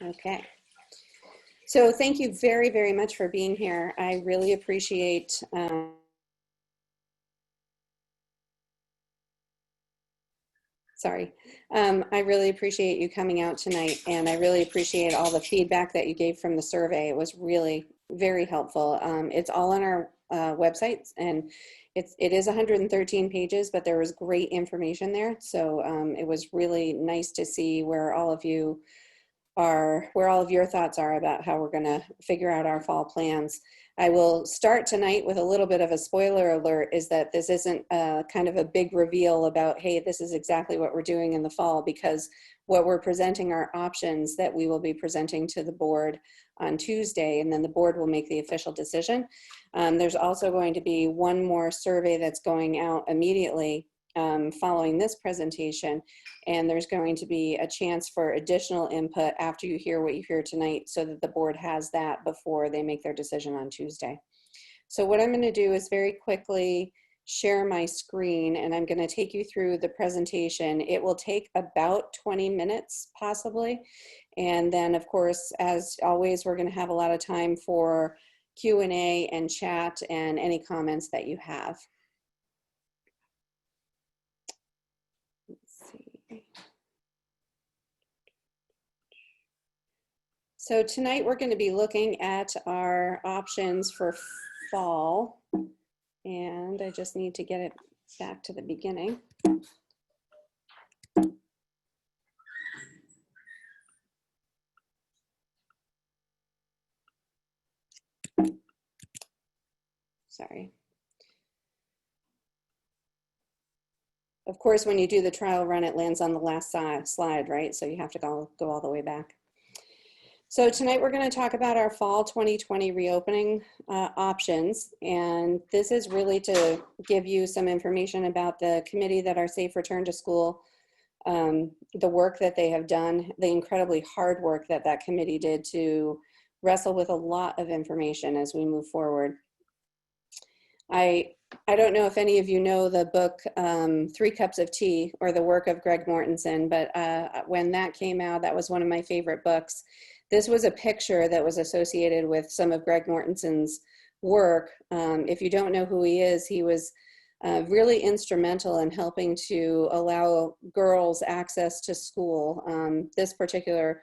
Okay. So thank you very, very much for being here. I really appreciate I really appreciate you coming out tonight, and I really appreciate all the feedback that you gave from the survey. It was really very helpful. It's all on our website, and it is 113 pages, but there was great information there. So it was really nice to see where all of you are, where all of your thoughts are about how we're going to figure out our fall plans. I will start tonight with a little bit of a spoiler alert, is that this isn't kind of a big reveal about, hey, this is exactly what we're doing in the fall, because what we're presenting are options that we will be presenting to the board on Tuesday, and then the board will make the official decision. There's also going to be one more survey that's going out immediately following this presentation, and there's going to be a chance for additional input after you hear what you hear tonight, so that the board has that before they make their decision on Tuesday. So what I'm going to do is very quickly share my screen, and I'm going to take you through the presentation. It will take about 20 minutes possibly, and then of course, as always, we're going to have a lot of time for Q&A and chat and any comments that you have. So tonight we're going to be looking at our options for fall, and I just need to get it back to the beginning. Sorry. Of course, when you do the trial run, it lands on the last slide, right? So you have to go all the way back. So tonight we're going to talk about our fall 2020 reopening options, and this is really to give you some information about the committee that are Safe Return to School, the work that they have done, the incredibly hard work that that committee did to wrestle with a lot of information as we move forward. I don't know if any of you know the book 3 Cups of Tea, or the work of Greg Mortensen, but when that came out, that was one of my favorite books. This was a picture that was associated with some of Greg Mortensen's work. If you don't know who he was really instrumental in helping to allow girls access to school. This particular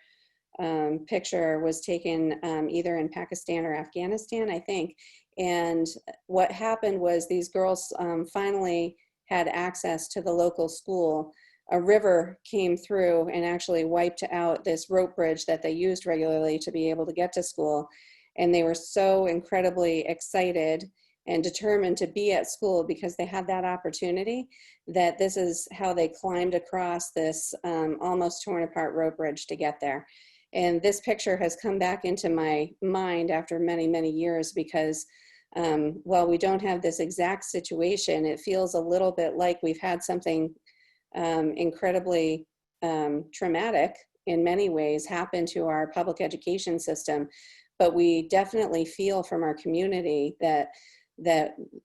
picture was taken either in Pakistan or Afghanistan, I think. And what happened was these girls finally had access to the local school. A river came through and actually wiped out this rope bridge that they used regularly to be able to get to school. And they were so incredibly excited and determined to be at school because they had that opportunity, that this is how they climbed across this almost torn apart rope bridge to get there. And this picture has come back into my mind after many, many years, because while we don't have this exact situation, it feels a little bit like we've had something incredibly traumatic in many ways happen to our public education system. But we definitely feel from our community that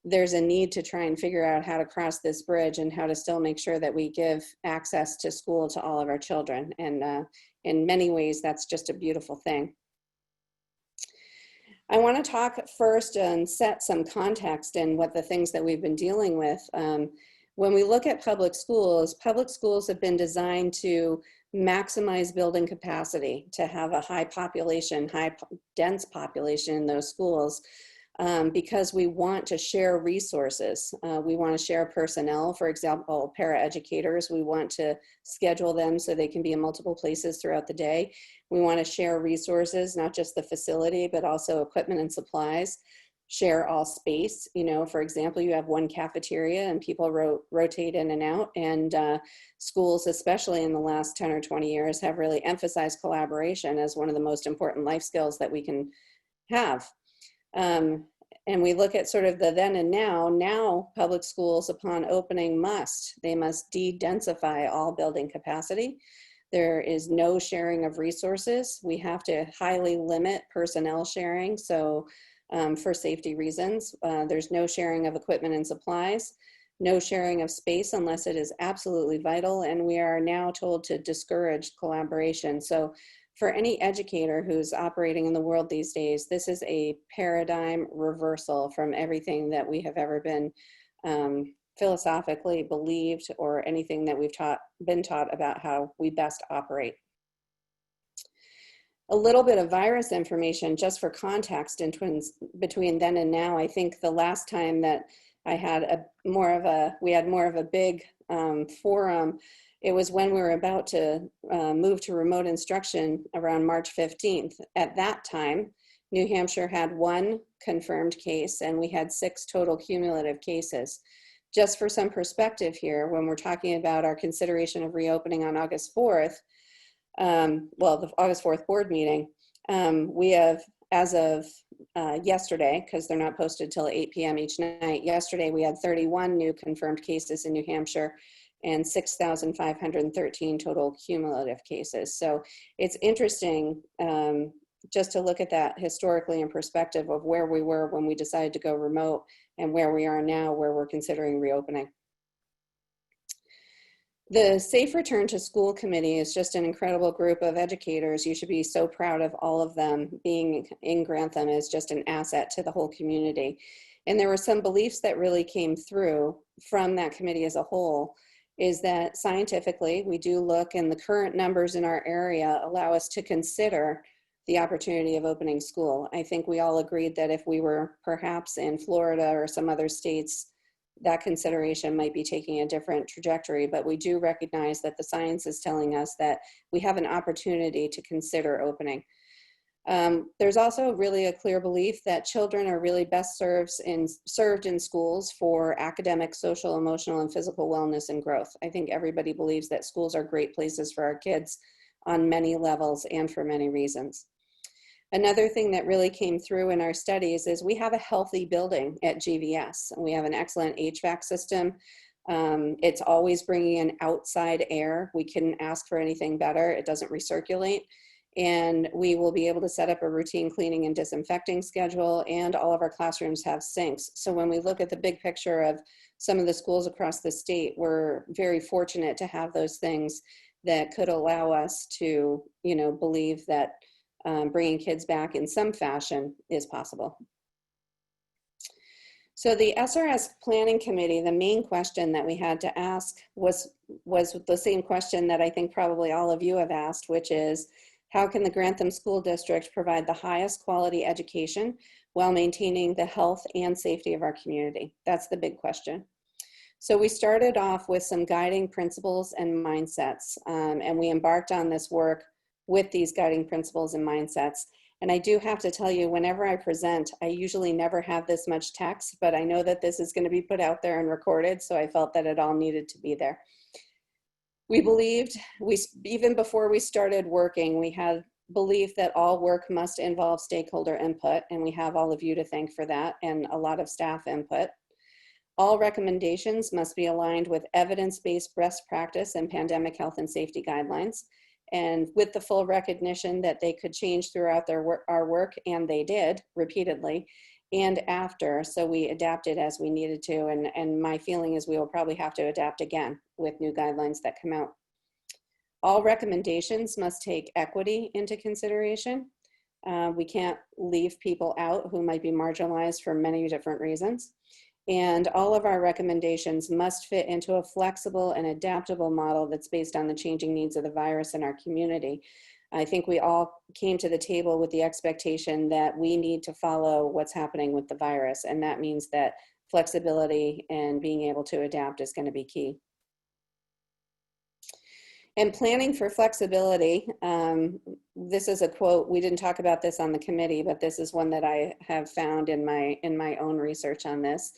there's a need to try and figure out how to cross this bridge and how to still make sure that we give access to school to all of our children. And in many ways, that's just a beautiful thing. I want to talk first and set some context in what the things that we've been dealing with. When we look at public schools have been designed to maximize building capacity, to have a high dense population in those schools, because we want to share resources. We want to share personnel, for example, paraeducators. We want to schedule them so they can be in multiple places throughout the day. We want to share resources, not just the facility, but also equipment and supplies. Share all space. You know, for example, you have one cafeteria and people rotate in and out, and schools, especially in the last 10 or 20 years, have really emphasized collaboration as one of the most important life skills that we can have. And we look at sort of the then and now public schools upon opening must de-densify all building capacity. There is no sharing of resources. We have to highly limit personnel sharing. So for safety reasons, there's no sharing of equipment and supplies. no sharing of space unless it is absolutely vital, and we are now told to discourage collaboration. So for any educator who's operating in the world these days, this is a paradigm reversal from everything that we have ever been philosophically believed, or anything that we've been taught about how we best operate. A little bit of virus information just for context between then and now. I think the last time that I had we had more of a big forum, it was when we were about to move to remote instruction around March 15th. At that time, New Hampshire had 1 confirmed case, and we had 6 total cumulative cases. Just for some perspective here, when we're talking about our consideration of reopening on August 4th, the August 4th board meeting, we have, as of yesterday, because they're not posted till 8 p.m. each night, yesterday we had 31 new confirmed cases in New Hampshire and 6,513 total cumulative cases. So it's interesting just to look at that historically in perspective of where we were when we decided to go remote and where we are now, where we're considering reopening. The Safe Return to School Committee is just an incredible group of educators. You should be so proud of all of them. Being in Grantham is just an asset to the whole community. And there were some beliefs that really came through from that committee as a whole, is that scientifically, we do look, and the current numbers in our area allow us to consider the opportunity of opening school. I think we all agreed that if we were perhaps in Florida or some other states, that consideration might be taking a different trajectory, but we do recognize that the science is telling us that we have an opportunity to consider opening. There's also really a clear belief that children are really best served in schools for academic, social, emotional, and physical wellness and growth. I think everybody believes that schools are great places for our kids on many levels and for many reasons. Another thing that really came through in our studies is we have a healthy building at GVS. We have an excellent HVAC system. It's always bringing in outside air. We couldn't ask for anything better. It doesn't recirculate. And we will be able to set up a routine cleaning and disinfecting schedule, and all of our classrooms have sinks. So when we look at the big picture of some of the schools across the state, we're very fortunate to have those things that could allow us to, believe that bringing kids back in some fashion is possible. So the SRS Planning Committee, the main question that we had to ask was the same question that I think probably all of you have asked, which is, how can the Grantham School District provide the highest quality education while maintaining the health and safety of our community? That's the big question. So we started off with some guiding principles and mindsets, and we embarked on this work with these guiding principles and mindsets. And I do have to tell you, whenever I present, I usually never have this much text, but I know that this is going to be put out there and recorded, so I felt that it all needed to be there. We believed, even before we started working, we had belief that all work must involve stakeholder input, and we have all of you to thank for that, and a lot of staff input. All recommendations must be aligned with evidence-based best practice and pandemic health and safety guidelines, and with the full recognition that they could change throughout our work, and they did repeatedly, and after, so we adapted as we needed to, and my feeling is we will probably have to adapt again with new guidelines that come out. All recommendations must take equity into consideration. We can't leave people out who might be marginalized for many different reasons. And all of our recommendations must fit into a flexible and adaptable model that's based on the changing needs of the virus in our community. I think we all came to the table with the expectation that we need to follow what's happening with the virus, and that means that flexibility and being able to adapt is going to be key. And planning for flexibility, this is a quote, we didn't talk about this on the committee, but this is one that I have found in my own research on this.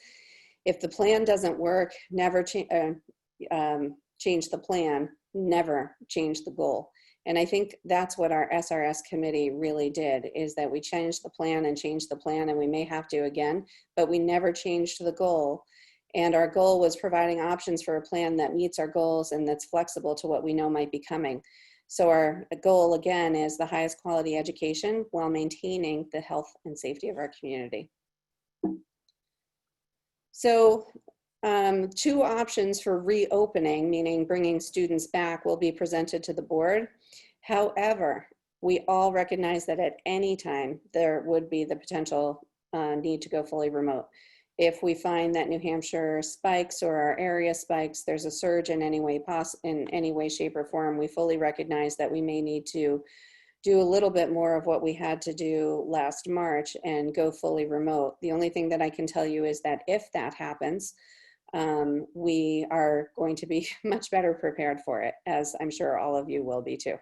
If the plan doesn't work, never change the plan, never change the goal. And I think that's what our SRS committee really did, is that we changed the plan and changed the plan, and we may have to again, but we never changed the goal. And our goal was providing options for a plan that meets our goals and that's flexible to what we know might be coming. So our goal, again, is the highest quality education while maintaining the health and safety of our community. So Two options for reopening, meaning bringing students back, will be presented to the board. However, we all recognize that at any time there would be the potential need to go fully remote. If we find that New Hampshire spikes or our area spikes, there's a surge in any way in any way, shape, or form, we fully recognize that we may need to do a little bit more of what we had to do last March and go fully remote. The only thing that I can tell you is that if that happens, we are going to be much better prepared for it, as I'm sure all of you will be too.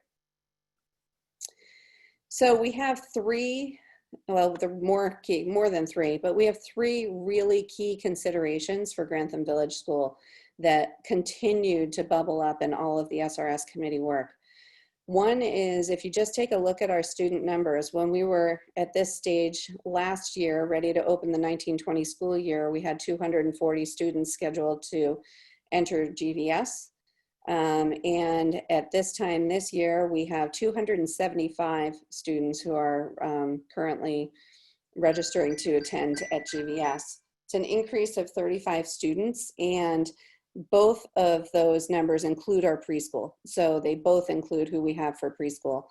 So we have three, well, more than three, but we have three really key considerations for Grantham Village School that continued to bubble up in all of the SRS committee work. One is, if you just take a look at our student numbers, when we were at this stage last year, ready to open the 1920 school year, we had 240 students scheduled to enter GVS. And at this time this year, we have 275 students who are currently registering to attend at GVS. It's an increase of 35 students, and both of those numbers include our preschool. So they both include who we have for preschool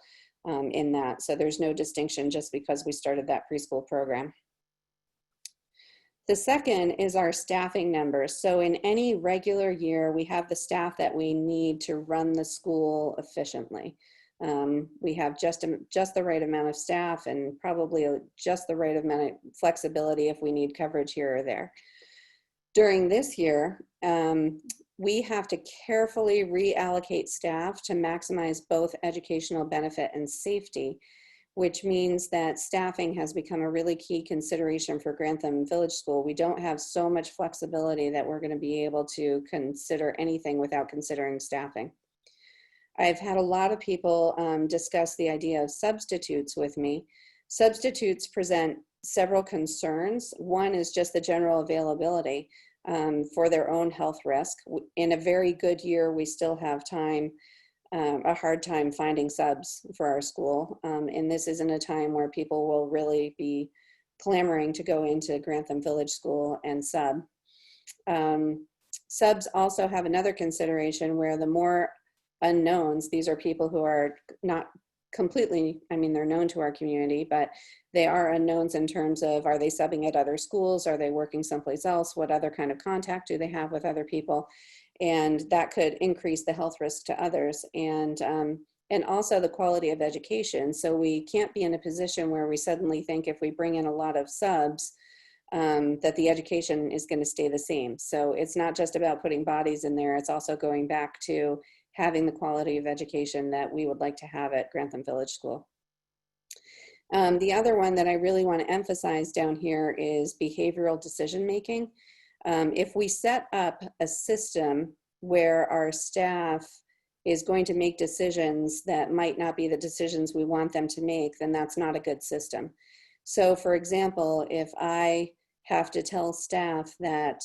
in that. So there's no distinction just because we started that preschool program. The second is our staffing numbers. So in any regular year, we have the staff that we need to run the school efficiently. We have just the right amount of staff and probably just the right amount of flexibility if we need coverage here or there. During this year, we have to carefully reallocate staff to maximize both educational benefit and safety, which means that staffing has become a really key consideration for Grantham Village School. We don't have so much flexibility that we're going to be able to consider anything without considering staffing. I've had a lot of people discuss the idea of substitutes with me. Substitutes present several concerns. One is just the general availability for their own health risk. In a very good year, we still have a hard time finding subs for our school. And this isn't a time where people will really be clamoring to go into Grantham Village School and sub. Subs also have another consideration where the more unknowns, these are people who are not completely, I mean, they're known to our community, but they are unknowns in terms of, are they subbing at other schools? Are they working someplace else? What other kind of contact do they have with other people? And that could increase the health risk to others, and also the quality of education. So we can't be in a position where we suddenly think if we bring in a lot of subs, that the education is going to stay the same. So it's not just about putting bodies in there, it's also going back to having the quality of education that we would like to have at Grantham Village School. The other one that I really want to emphasize down here is behavioral decision making. If we set up a system where our staff is going to make decisions that might not be the decisions we want them to make, then that's not a good system. So for example, if I have to tell staff that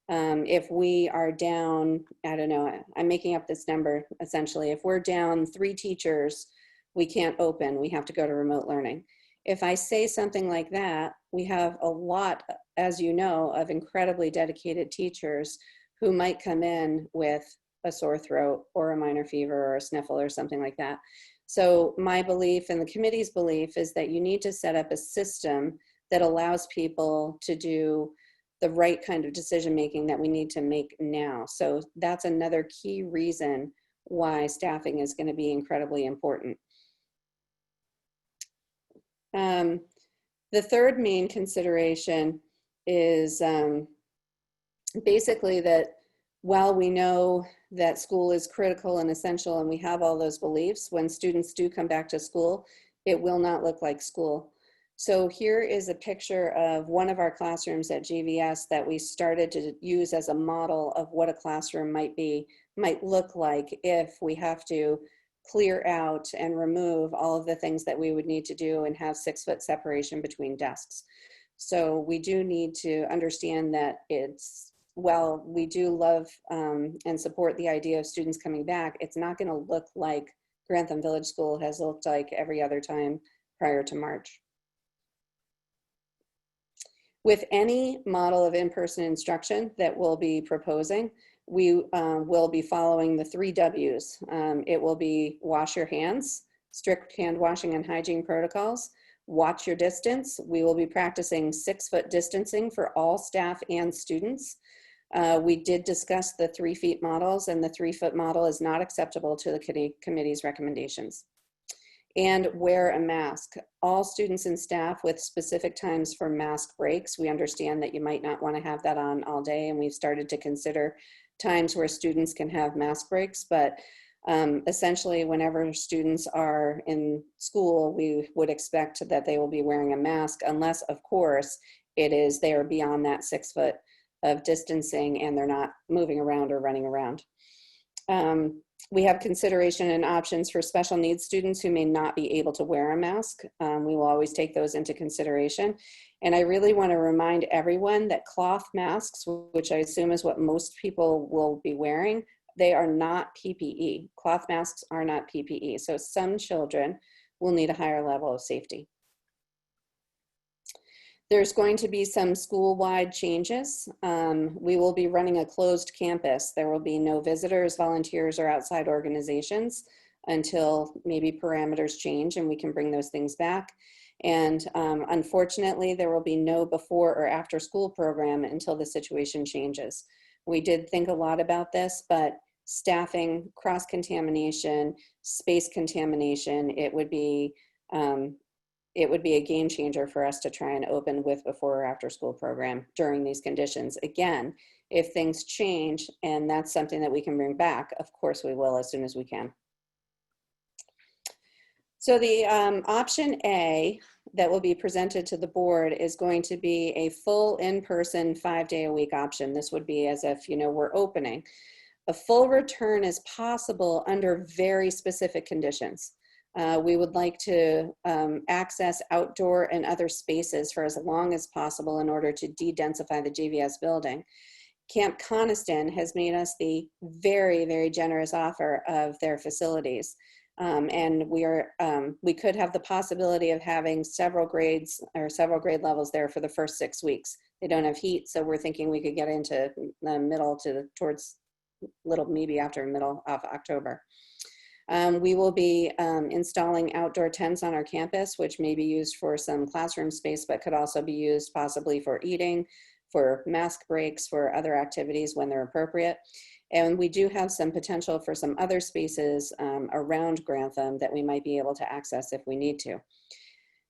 if we are down, I don't know, I'm making up this number essentially, if we're down 3 teachers, we can't open, we have to go to remote learning. If I say something like that, we have a lot, as you know, of incredibly dedicated teachers who might come in with a sore throat or a minor fever or a sniffle or something like that. So my belief and the committee's belief is that you need to set up a system that allows people to do the right kind of decision making that we need to make now. So that's another key reason why staffing is going to be incredibly important. The third main consideration is basically that while we know that school is critical and essential and we have all those beliefs, when students do come back to school, it will not look like school. So here is a picture of one of our classrooms at GVS that we started to use as a model of what a classroom might look like if we have to clear out and remove all of the things that we would need to do and have 6-foot separation between desks. So we do need to understand that while we do love and support the idea of students coming back, it's not going to look like Grantham Village School has looked like every other time prior to March. With any model of in-person instruction that we'll be proposing, we will be following the 3 W's. It will be wash your hands, strict hand washing and hygiene protocols, watch your distance. We will be practicing 6-foot distancing for all staff and students. We did discuss the 3 feet models, and the 3-foot model is not acceptable to the committee's recommendations. And wear a mask. All students and staff with specific times for mask breaks. We understand that you might not want to have that on all day, and we've started to consider times where students can have mask breaks, but essentially whenever students are in school, we would expect that they will be wearing a mask, unless of course they are beyond that 6 foot of distancing and they're not moving around or running around. We have consideration and options for special needs students who may not be able to wear a mask. We will always take those into consideration. And I really want to remind everyone that cloth masks, which I assume is what most people will be wearing, they are not PPE. Cloth masks are not PPE. So some children will need a higher level of safety. There's going to be some school-wide changes. We will be running a closed campus. There will be no visitors, volunteers, or outside organizations until maybe parameters change and we can bring those things back. And unfortunately, there will be no before or after school program until the situation changes. We did think a lot about this, but staffing, cross-contamination, space contamination, it would be a game changer for us to try and open with before or after school program during these conditions. Again, if things change and that's something that we can bring back, of course we will as soon as we can. So the option A that will be presented to the board is going to be a full in-person 5-day-a-week option. This would be as if, we're opening. A full return is possible under very specific conditions. We would like to access outdoor and other spaces for as long as possible in order to de-densify the GVS building. Camp Coniston has made us the very, very generous offer of their facilities. And we could have the possibility of having several grades or several grade levels there for the first 6 weeks. They don't have heat, so we're thinking we could get into the middle towards maybe after middle of October. We will be installing outdoor tents on our campus, which may be used for some classroom space, but could also be used possibly for eating, for mask breaks, for other activities when they're appropriate. And we do have some potential for some other spaces around Grantham that we might be able to access if we need to.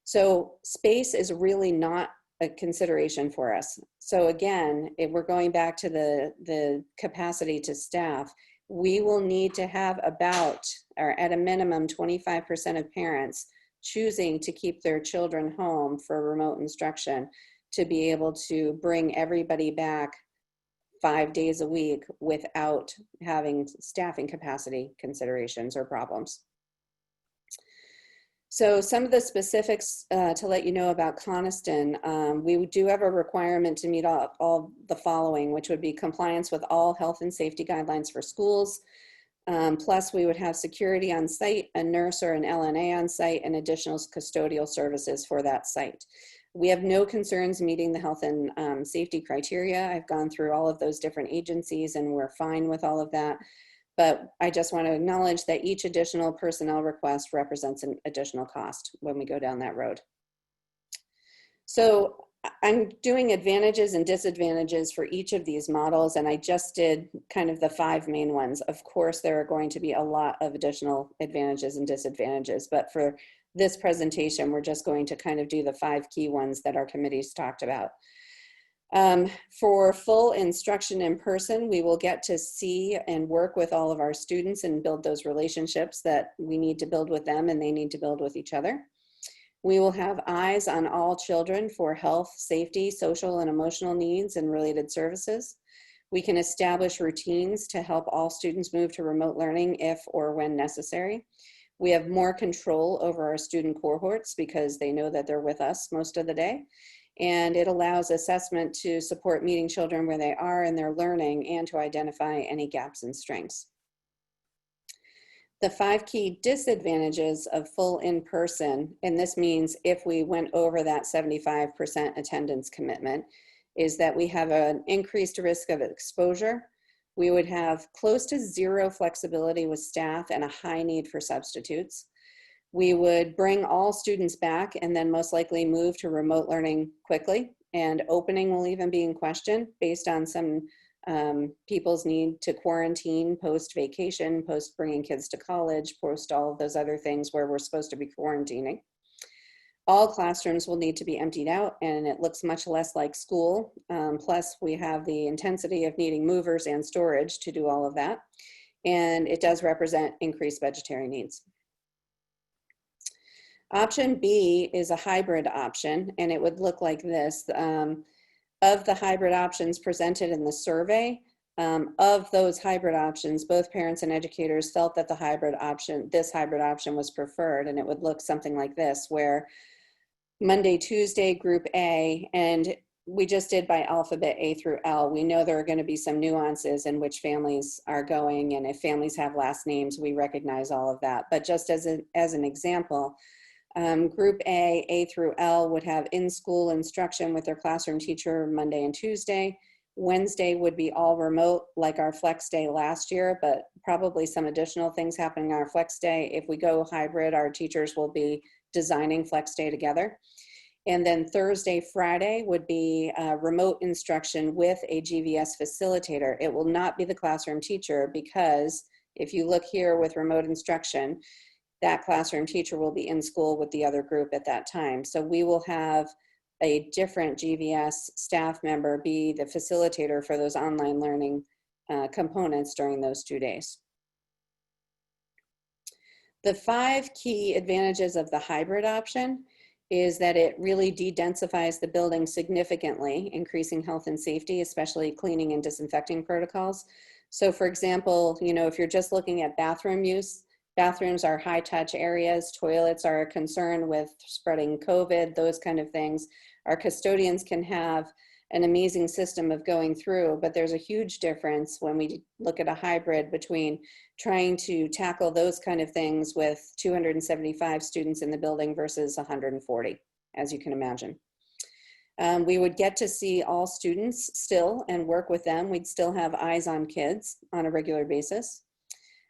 So space is really not a consideration for us. So again, if we're going back to the capacity to staff, we will need to have about, or at a minimum, 25% of parents choosing to keep their children home for remote instruction to be able to bring everybody back 5 days a week without having staffing capacity considerations or problems. So some of the specifics to let you know about Coniston, we do have a requirement to meet all the following, which would be compliance with all health and safety guidelines for schools. Plus we would have security on site, a nurse or an LNA on site, and additional custodial services for that site. We have no concerns meeting the health and safety criteria. I've gone through all of those different agencies and we're fine with all of that. But I just want to acknowledge that each additional personnel request represents an additional cost when we go down that road. So I'm doing advantages and disadvantages for each of these models, and I just did kind of the 5 main ones. Of course, there are going to be a lot of additional advantages and disadvantages, but for this presentation, we're just going to kind of do the 5 key ones that our committees talked about. For full instruction in person, we will get to see and work with all of our students and build those relationships that we need to build with them and they need to build with each other. We will have eyes on all children for health, safety, social and emotional needs and related services. We can establish routines to help all students move to remote learning if or when necessary. We have more control over our student cohorts because they know that they're with us most of the day. And it allows assessment to support meeting children where they are in their learning and to identify any gaps and strengths. The 5 key disadvantages of full in-person, and this means if we went over that 75% attendance commitment, is that we have an increased risk of exposure. We would have close to zero flexibility with staff and a high need for substitutes. We would bring all students back and then most likely move to remote learning quickly, and opening will even be in question based on some people's need to quarantine post-vacation, post bringing kids to college, post all of those other things where we're supposed to be quarantining. All classrooms will need to be emptied out, and it looks much less like school. Plus, we have the intensity of needing movers and storage to do all of that. And it does represent increased budgetary needs. Option B is a hybrid option, and it would look like this. Of the hybrid options presented in the survey, of those hybrid options, both parents and educators felt that this hybrid option was preferred, and it would look something like this, where Monday, Tuesday, group A, and we just did by alphabet A through L. We know there are going to be some nuances in which families are going, and if families have last names, we recognize all of that. But just as an example, group A through L would have in-school instruction with their classroom teacher Monday and Tuesday. Wednesday would be all remote, like our flex day last year, but probably some additional things happening on our flex day. If we go hybrid, our teachers will be designing flex day together. And then Thursday, Friday would be remote instruction with a GVS facilitator. It will not be the classroom teacher, because if you look here with remote instruction, that classroom teacher will be in school with the other group at that time. So we will have a different GVS staff member be the facilitator for those online learning components during those 2 days. The 5 key advantages of the hybrid option is that it really de-densifies the building significantly, increasing health and safety, especially cleaning and disinfecting protocols. So for example, if you're just looking at bathroom use, bathrooms are high touch areas, toilets are a concern with spreading COVID, those kind of things. Our custodians can have an amazing system of going through, but there's a huge difference when we look at a hybrid between trying to tackle those kind of things with 275 students in the building versus 140, as you can imagine. We would get to see all students still and work with them. We'd still have eyes on kids on a regular basis.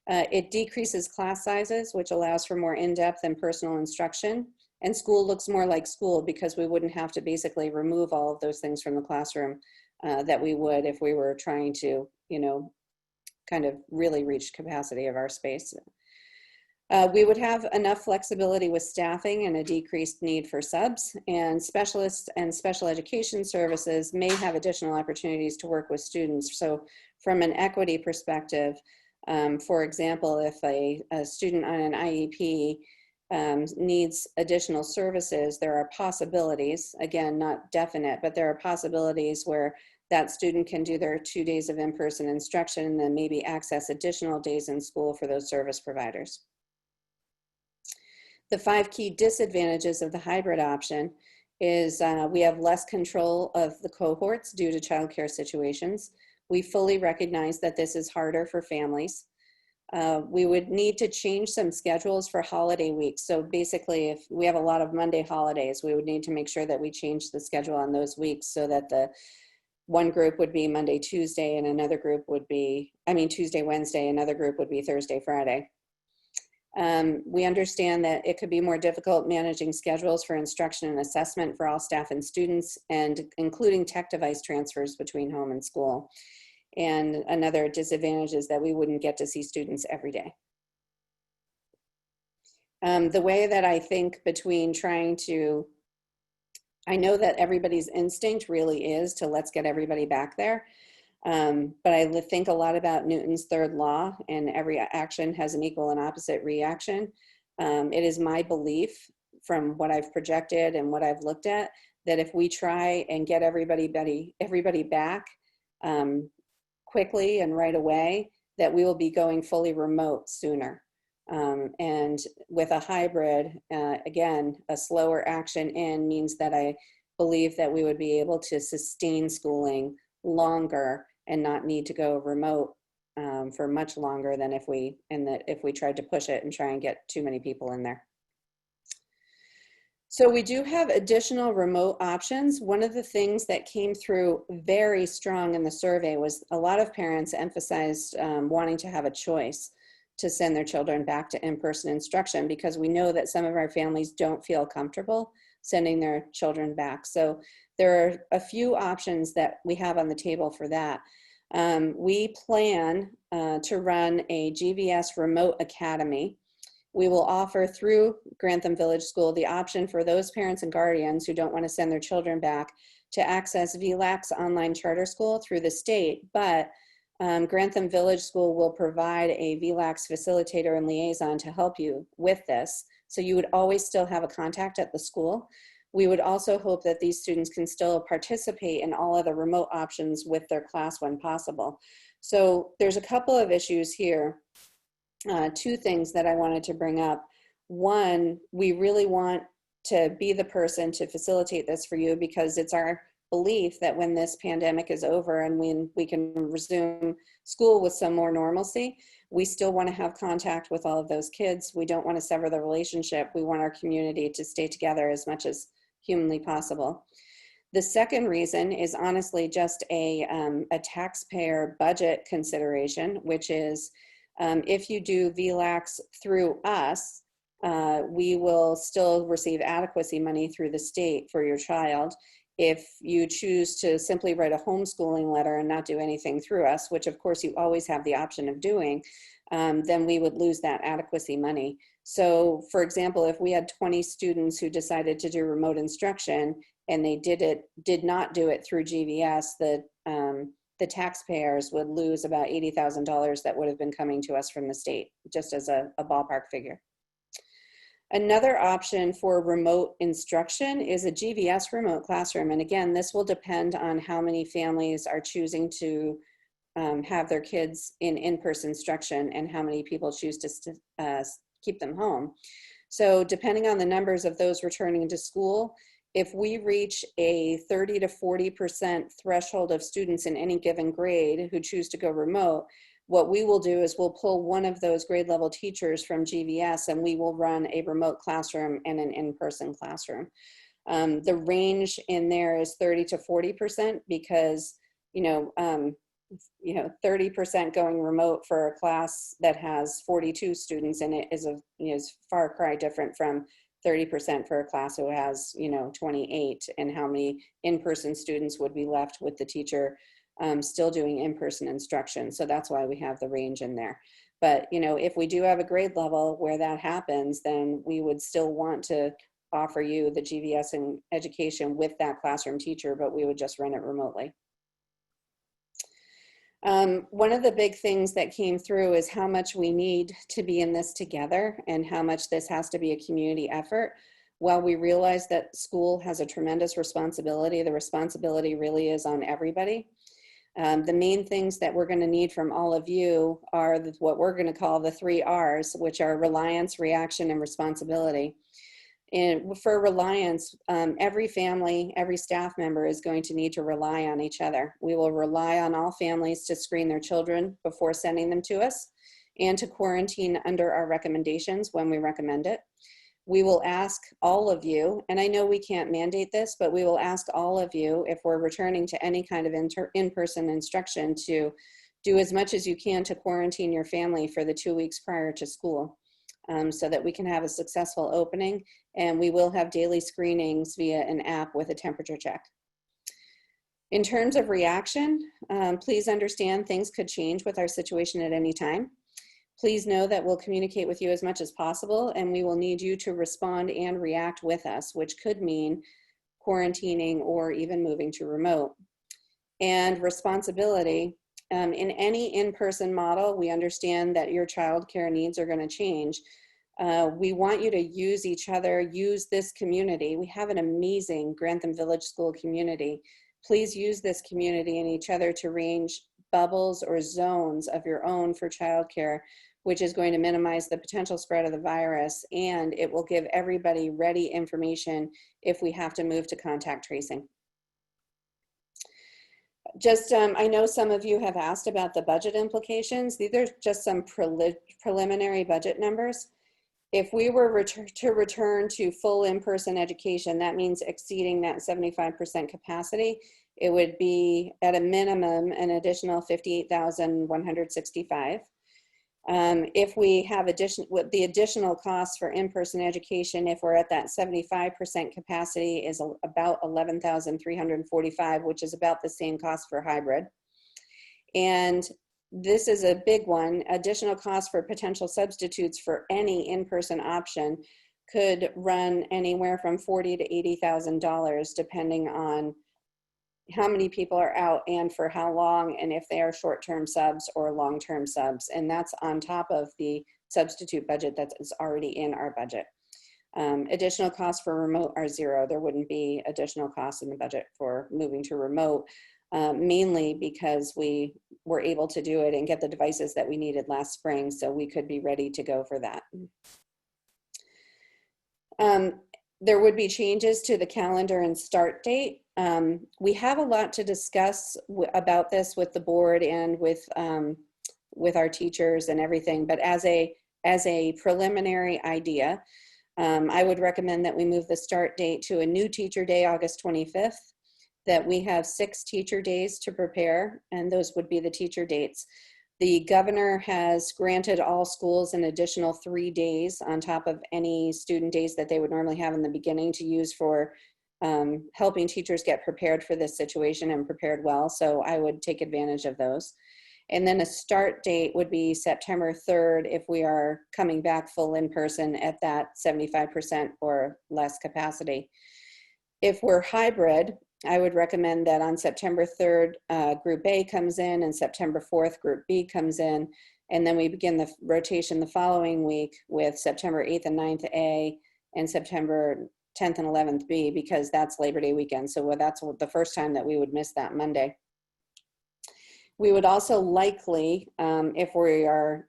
It decreases class sizes, which allows for more in-depth and personal instruction. And school looks more like school, because we wouldn't have to basically remove all of those things from the classroom that we would if we were trying to, kind of really reach capacity of our space. We would have enough flexibility with staffing and a decreased need for subs, and specialists and special education services may have additional opportunities to work with students. So from an equity perspective, for example, if a student on an IEP needs additional services, there are possibilities, again, not definite, but there are possibilities where that student can do their 2 days of in-person instruction and then maybe access additional days in school for those service providers. The 5 key disadvantages of the hybrid option is we have less control of the cohorts due to childcare situations. We fully recognize that this is harder for families. We would need to change some schedules for holiday weeks. So basically, if we have a lot of Monday holidays, we would need to make sure that we change the schedule on those weeks so that the one group would be Monday, Tuesday, and another group would be, Tuesday, Wednesday, another group would be Thursday, Friday. We understand that it could be more difficult managing schedules for instruction and assessment for all staff and students, and including tech device transfers between home and school. And another disadvantage is that we wouldn't get to see students every day. The way that I think between I know that everybody's instinct really is to let's get everybody back there. But I think a lot about Newton's third law, and every action has an equal and opposite reaction. It is my belief, from what I've projected and what I've looked at, that if we try and get everybody back quickly and right away, that we will be going fully remote sooner. And with a hybrid, again, a slower action in means that I believe that we would be able to sustain schooling longer and not need to go remote for much longer than if we tried to push it and try and get too many people in there. So we do have additional remote options. One of the things that came through very strong in the survey was a lot of parents emphasized wanting to have a choice to send their children back to in-person instruction, because we know that some of our families don't feel comfortable sending their children back. So there are a few options that we have on the table for that. We plan to run a GVS remote academy. We will offer through Grantham Village School the option for those parents and guardians who don't want to send their children back to access VLAC's online charter school through the state, but Grantham Village School will provide a VLAC's facilitator and liaison to help you with this. So you would always still have a contact at the school. We would also hope that these students can still participate in all other remote options with their class when possible. So there's a couple of issues here. Two things that I wanted to bring up. One, we really want to be the person to facilitate this for you, because it's our belief that when this pandemic is over and when we can resume school with some more normalcy, we still want to have contact with all of those kids. We don't want to sever the relationship. We want our community to stay together as much as humanly possible. The second reason is honestly just a taxpayer budget consideration, which is if you do VLACs through us, we will still receive adequacy money through the state for your child. If you choose to simply write a homeschooling letter and not do anything through us, which of course you always have the option of doing, then we would lose that adequacy money. So for example, if we had 20 students who decided to do remote instruction and they did not do it through GVS, the taxpayers would lose about $80,000 that would have been coming to us from the state, just as a ballpark figure. Another option for remote instruction is a GVS remote classroom. And again, this will depend on how many families are choosing to have their kids in in-person instruction and how many people choose to keep them home. So depending on the numbers of those returning to school, if we reach a 30 to 40% threshold of students in any given grade who choose to go remote, what we will do is we'll pull one of those grade level teachers from GVS and we will run a remote classroom and an in-person classroom. The range in there is 30 to 40% because, 30% going remote for a class that has 42 students in it is far cry different from 30% for a class who has 28, and how many in-person students would be left with the teacher still doing in-person instruction. So that's why we have the range in there. But if we do have a grade level where that happens, then we would still want to offer you the GVS in education with that classroom teacher, but we would just run it remotely. One of the big things that came through is how much we need to be in this together and how much this has to be a community effort. While we realize that school has a tremendous responsibility, the responsibility really is on everybody. The main things that we're going to need from all of you are what we're going to call the 3 R's, which are reliance, reaction, and responsibility. And for reliance, every family, every staff member is going to need to rely on each other. We will rely on all families to screen their children before sending them to us and to quarantine under our recommendations when we recommend it. We will ask all of you, and I know we can't mandate this, but we will ask all of you if we're returning to any kind of in-person instruction to do as much as you can to quarantine your family for the 2 weeks prior to school. So that we can have a successful opening, and we will have daily screenings via an app with a temperature check. In terms of reaction, please understand things could change with our situation at any time. Please know that we'll communicate with you as much as possible, and we will need you to respond and react with us, which could mean quarantining or even moving to remote. And responsibility. In any in-person model, we understand that your childcare needs are going to change. We want you to use each other, use this community. We have an amazing Grantham Village School community. Please use this community and each other to arrange bubbles or zones of your own for childcare, which is going to minimize the potential spread of the virus, and it will give everybody ready information if we have to move to contact tracing. Just, I know some of you have asked about the budget implications. These are just some preliminary budget numbers. If we were to return to full in-person education, that means exceeding that 75% capacity. It would be at a minimum an additional $58,165. If we have the additional costs for in-person education, if we're at that 75% capacity, is about $11,345, which is about the same cost for hybrid. And this is a big one. Additional costs for potential substitutes for any in-person option could run anywhere from $40,000 to $80,000, depending on how many people are out and for how long, and if they are short-term subs or long-term subs. And that's on top of the substitute budget that is already in our budget. Additional costs for remote are zero. There wouldn't be additional costs in the budget for moving to remote, mainly because we were able to do it and get the devices that we needed last spring, so we could be ready to go for that. There would be changes to the calendar and start date. We have a lot to discuss about this with the board and with our teachers and everything, but as a preliminary idea, I would recommend that we move the start date to a new teacher day, August 25th, that we have 6 teacher days to prepare, and those would be the teacher dates. The governor has granted all schools an additional 3 days on top of any student days that they would normally have in the beginning to use for helping teachers get prepared for this situation and prepared well. So I would take advantage of those. And then a start date would be September 3rd if we are coming back full in person at that 75% or less capacity. If we're hybrid, I would recommend that on September 3rd, Group A comes in, and September 4th, Group B comes in, and then we begin the rotation the following week with September 8th and 9th A, and September 10th and 11th B, because that's Labor Day weekend. So that's the first time that we would miss that Monday. We would also likely, if we are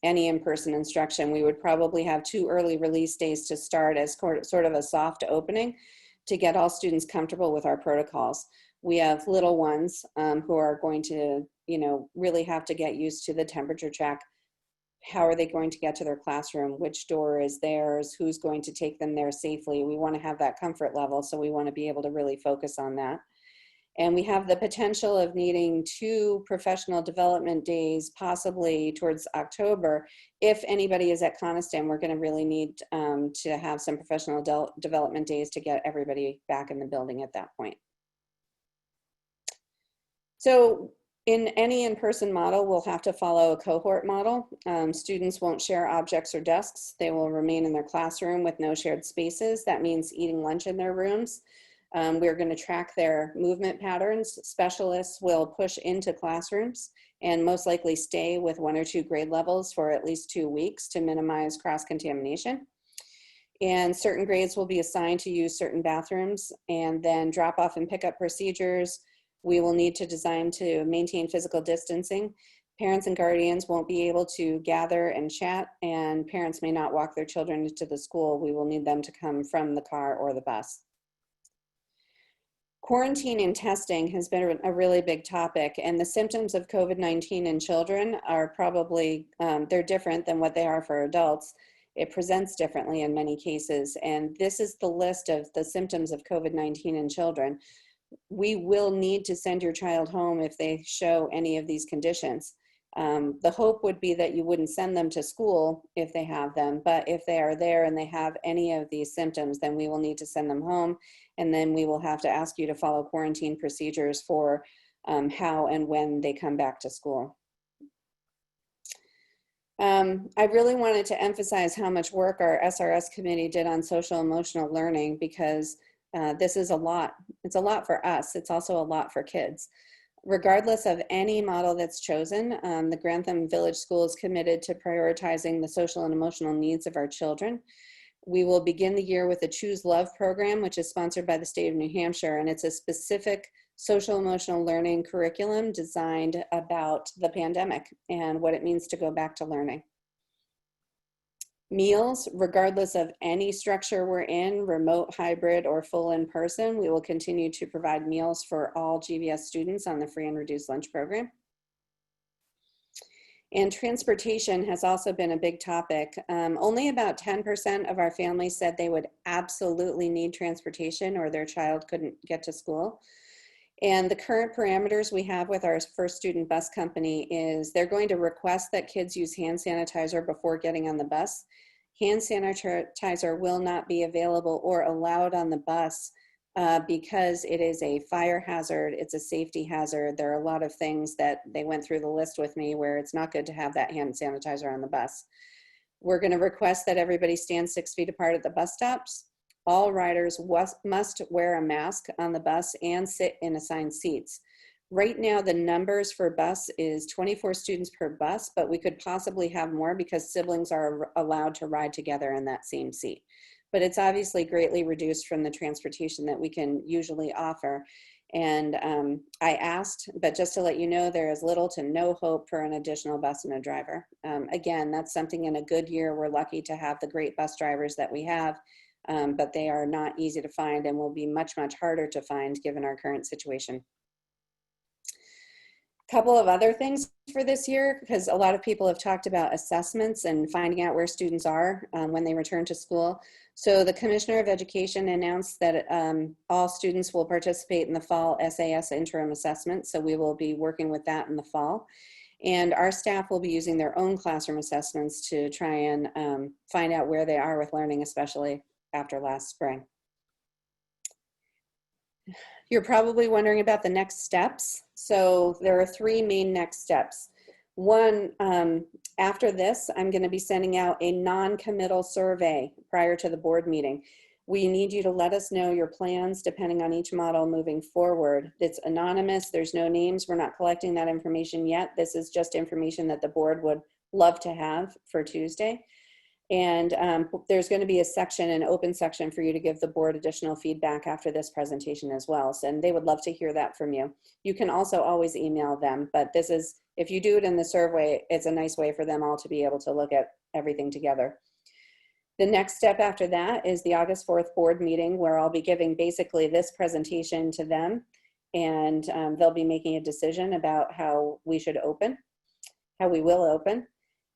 any in-person instruction, we would probably have 2 early release days to start as sort of a soft opening to get all students comfortable with our protocols. We have little ones who are going to, really have to get used to the temperature check. How are they going to get to their classroom? Which door is theirs? Who's going to take them there safely? We want to have that comfort level, so we want to be able to really focus on that. And we have the potential of needing 2 professional development days, possibly towards October. If anybody is at Coniston, we're going to really need to have some professional development days to get everybody back in the building at that point. So in any in-person model, we'll have to follow a cohort model. Students won't share objects or desks. They will remain in their classroom with no shared spaces. That means eating lunch in their rooms. We're going to track their movement patterns. Specialists will push into classrooms and most likely stay with 1 or 2 grade levels for at least 2 weeks to minimize cross-contamination. And certain grades will be assigned to use certain bathrooms, and then drop-off and pickup procedures we will need to design to maintain physical distancing. Parents and guardians won't be able to gather and chat, and parents may not walk their children to the school. We will need them to come from the car or the bus. Quarantine and testing has been a really big topic, and the symptoms of COVID-19 in children are probably, they're different than what they are for adults. It presents differently in many cases, and this is the list of the symptoms of COVID-19 in children. We will need to send your child home if they show any of these conditions. The hope would be that you wouldn't send them to school if they have them, but if they are there and they have any of these symptoms, then we will need to send them home, and then we will have to ask you to follow quarantine procedures for how and when they come back to school. I really wanted to emphasize how much work our SRS committee did on social emotional learning, because this is a lot. It's a lot for us. It's also a lot for kids. Regardless of any model that's chosen, the Grantham Village School is committed to prioritizing the social and emotional needs of our children. We will begin the year with a Choose Love program, which is sponsored by the state of New Hampshire, and it's a specific social emotional learning curriculum designed about the pandemic and what it means to go back to learning. Meals, regardless of any structure we're in, remote, hybrid, or full in person, we will continue to provide meals for all GVS students on the free and reduced lunch program. And transportation has also been a big topic. Only about 10% of our families said they would absolutely need transportation or their child couldn't get to school. And the current parameters we have with our first student bus company is they're going to request that kids use hand sanitizer before getting on the bus. Hand sanitizer will not be available or allowed on the bus because it is a fire hazard, it's a safety hazard. There are a lot of things that they went through the list with me where it's not good to have that hand sanitizer on the bus. We're going to request that everybody stand 6 feet apart at the bus stops. All riders must wear a mask on the bus and sit in assigned seats. Right now, the numbers for bus is 24 students per bus, but we could possibly have more because siblings are allowed to ride together in that same seat. But it's obviously greatly reduced from the transportation that we can usually offer. And I asked, but just to let you know, there is little to no hope for an additional bus and a driver. Again, that's something in a good year. We're lucky to have the great bus drivers that we have, but they are not easy to find and will be much, much harder to find given our current situation. Couple of other things for this year, because a lot of people have talked about assessments and finding out where students are when they return to school. So the Commissioner of Education announced that all students will participate in the fall SAS interim assessment. So we will be working with that in the fall. And our staff will be using their own classroom assessments to try and find out where they are with learning, especially after last spring. You're probably wondering about the next steps. So there are 3 main next steps. One, after this, I'm going to be sending out a non-committal survey prior to the board meeting. We need you to let us know your plans depending on each model moving forward. It's anonymous, there's no names, we're not collecting that information yet. This is just information that the board would love to have for Tuesday. And there's going to be a section, an open section for you to give the board additional feedback after this presentation as well. So, and they would love to hear that from you. You can also always email them, but this is, if you do it in the survey, it's a nice way for them all to be able to look at everything together. The next step after that is the August 4th board meeting, where I'll be giving basically this presentation to them, and they'll be making a decision about how we should open, how we will open.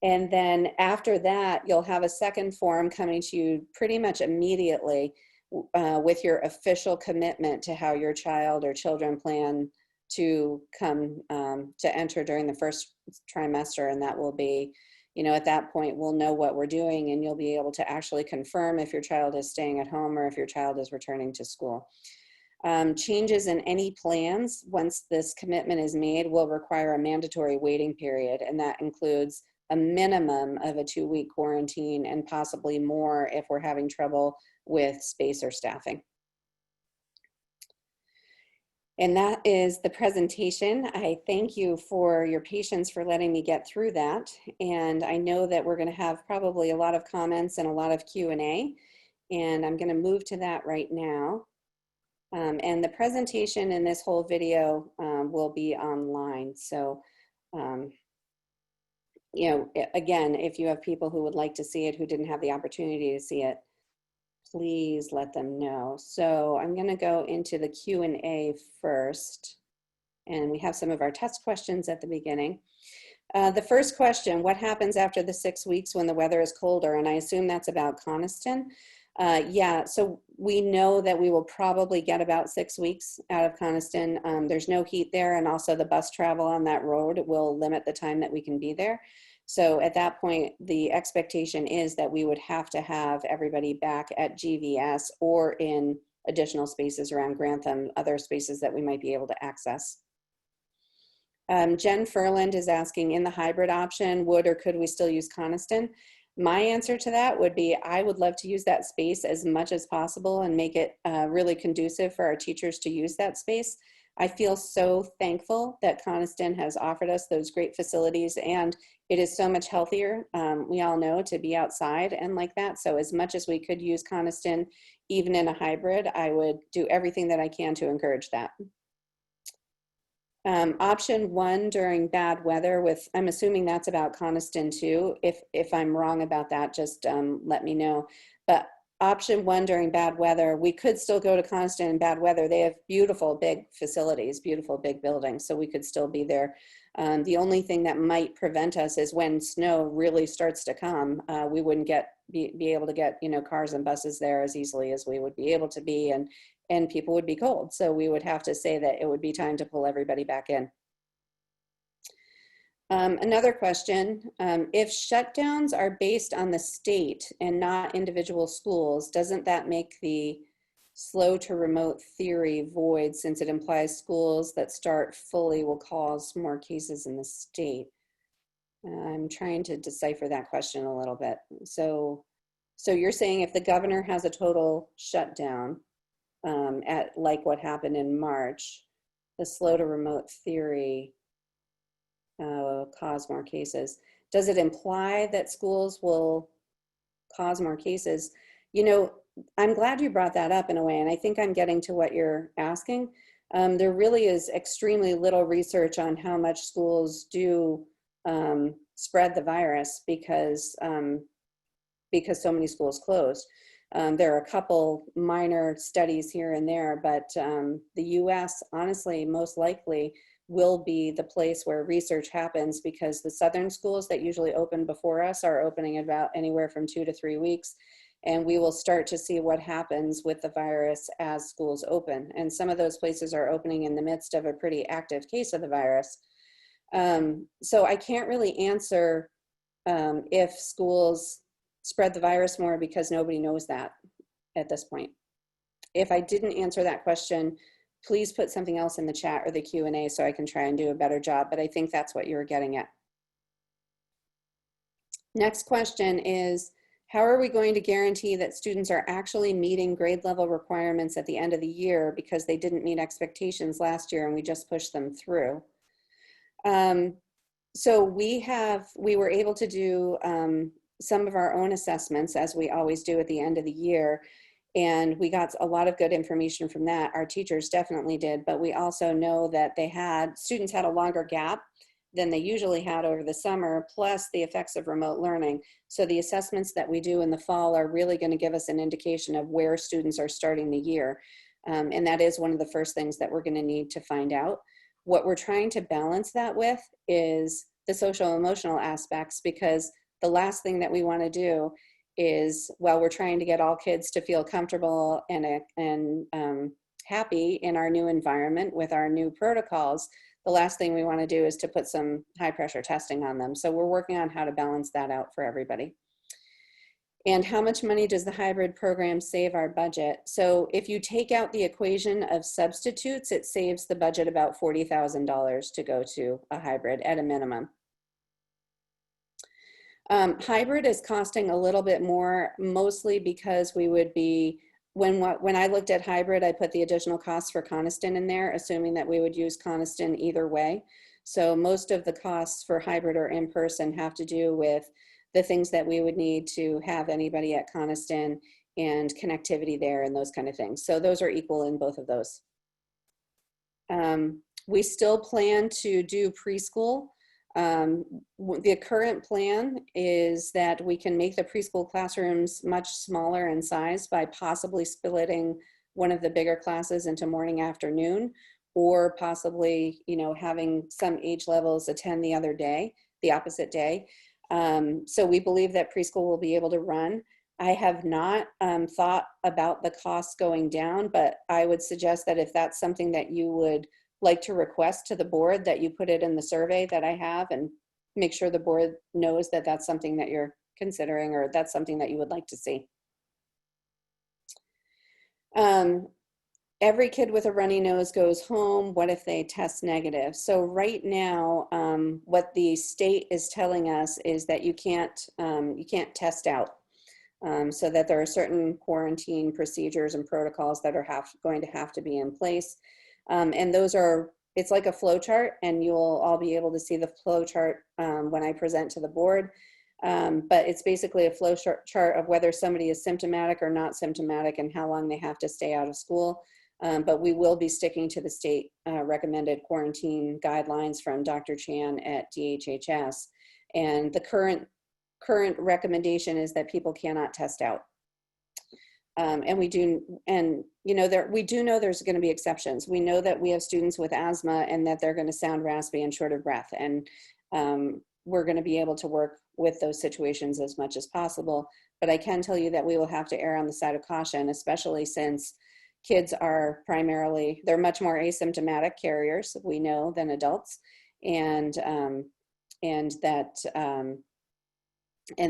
And then after that, you'll have a second form coming to you pretty much immediately with your official commitment to how your child or children plan to come to enter during the first trimester. And that will be, you know, at that point, we'll know what we're doing and you'll be able to actually confirm if your child is staying at home or if your child is returning to school. Changes in any plans, once this commitment is made, will require a mandatory waiting period, and that includes a minimum of a 2-week quarantine and possibly more if we're having trouble with space or staffing. And that is the presentation. I thank you for your patience for letting me get through that. And I know that we're going to have probably a lot of comments and a lot of Q&A, and I'm going to move to that right now. And the presentation in this whole video will be online. So, you know, again, if you have people who would like to see it who didn't have the opportunity to see it, please let them know. So I'm going to go into the Q&A first, and we have some of our test questions at the beginning. The first question, what happens after the 6 weeks when the weather is colder? And I assume that's about Coniston. Yeah, so we know that we will probably get about 6 weeks out of Coniston. There's no heat there, and also the bus travel on that road will limit the time that we can be there. So at that point, the expectation is that we would have to have everybody back at GVS or in additional spaces around Grantham, other spaces that we might be able to access. Jen Furland is asking, in the hybrid option, would or could we still use Coniston? My answer to that would be, I would love to use that space as much as possible and make it really conducive for our teachers to use that space. I feel so thankful that Coniston has offered us those great facilities, and it is so much healthier, we all know, to be outside and like that. So as much as we could use Coniston, even in a hybrid, I would do everything that I can to encourage that. Option one, during bad weather, with, I'm assuming that's about Coniston too. If I'm wrong about that, just let me know. But option one, during bad weather, we could still go to Coniston in bad weather. They have beautiful big facilities, beautiful big buildings, so we could still be there. The only thing that might prevent us is when snow really starts to come, we wouldn't be able to get, you know, cars and buses there as easily as we would be able to be, and people would be cold. So we would have to say that it would be time to pull everybody back in. Another question, if shutdowns are based on the state and not individual schools, doesn't that make the slow to remote theory void, since it implies schools that start fully will cause more cases in the state? I'm trying to decipher that question a little bit. So you're saying if the governor has a total shutdown, at like what happened in March, the slow to remote theory cause more cases. Does it imply that schools will cause more cases? You know, I'm glad you brought that up in a way, and I think I'm getting to what you're asking. There really is extremely little research on how much schools do spread the virus because so many schools closed. There are a couple minor studies here and there, but the US, honestly, most likely will be the place where research happens, because the southern schools that usually open before us are opening about anywhere from 2 to 3 weeks. And we will start to see what happens with the virus as schools open. And some of those places are opening in the midst of a pretty active case of the virus. So I can't really answer if schools spread the virus more, because nobody knows that at this point. If I didn't answer that question, please put something else in the chat or the Q&A so I can try and do a better job, but I think that's what you were getting at. Next question is, how are we going to guarantee that students are actually meeting grade level requirements at the end of the year because they didn't meet expectations last year and we just pushed them through? So we were able to do some of our own assessments, as we always do at the end of the year. And we got a lot of good information from that. Our teachers definitely did, but we also know that students had a longer gap than they usually had over the summer, plus the effects of remote learning. So the assessments that we do in the fall are really going to give us an indication of where students are starting the year. And that is one of the first things that we're going to need to find out. What we're trying to balance that with is the social emotional aspects, because the last thing that we want to do is, while we're trying to get all kids to feel comfortable and happy in our new environment with our new protocols, the last thing we want to do is to put some high pressure testing on them. So we're working on how to balance that out for everybody. And how much money does the hybrid program save our budget? So if you take out the equation of substitutes, it saves the budget about $40,000 to go to a hybrid at a minimum. Hybrid is costing a little bit more, mostly because we would be, when I looked at hybrid, I put the additional costs for Coniston in there, assuming that we would use Coniston either way. So most of the costs for hybrid or in person have to do with the things that we would need to have anybody at Coniston and connectivity there and those kind of things. So those are equal in both of those. We still plan to do preschool. The current plan is that we can make the preschool classrooms much smaller in size by possibly splitting one of the bigger classes into morning, afternoon, or possibly, you know, having some age levels attend the other day, the opposite day. So we believe that preschool will be able to run. I have not thought about the costs going down, but I would suggest that if that's something that you would like to request to the board, that you put it in the survey that I have, and make sure the board knows that that's something that you're considering, or that's something that you would like to see. Every kid with a runny nose goes home. What if they test negative? So right now, what the state is telling us is that you can't test out. So that there are certain quarantine procedures and protocols that are going to have to be in place. And those are, it's like a flow chart, and you'll all be able to see the flow chart when I present to the board. But it's basically a flow chart of whether somebody is symptomatic or not symptomatic and how long they have to stay out of school. but we will be sticking to the state recommended quarantine guidelines from Dr. Chan at DHHS. And the current recommendation is that people cannot test out. And we do know there's going to be exceptions. We know that we have students with asthma and that they're going to sound raspy and short of breath. And we're going to be able to work with those situations as much as possible. But I can tell you that we will have to err on the side of caution, especially since kids are they're much more asymptomatic carriers, we know, than adults. And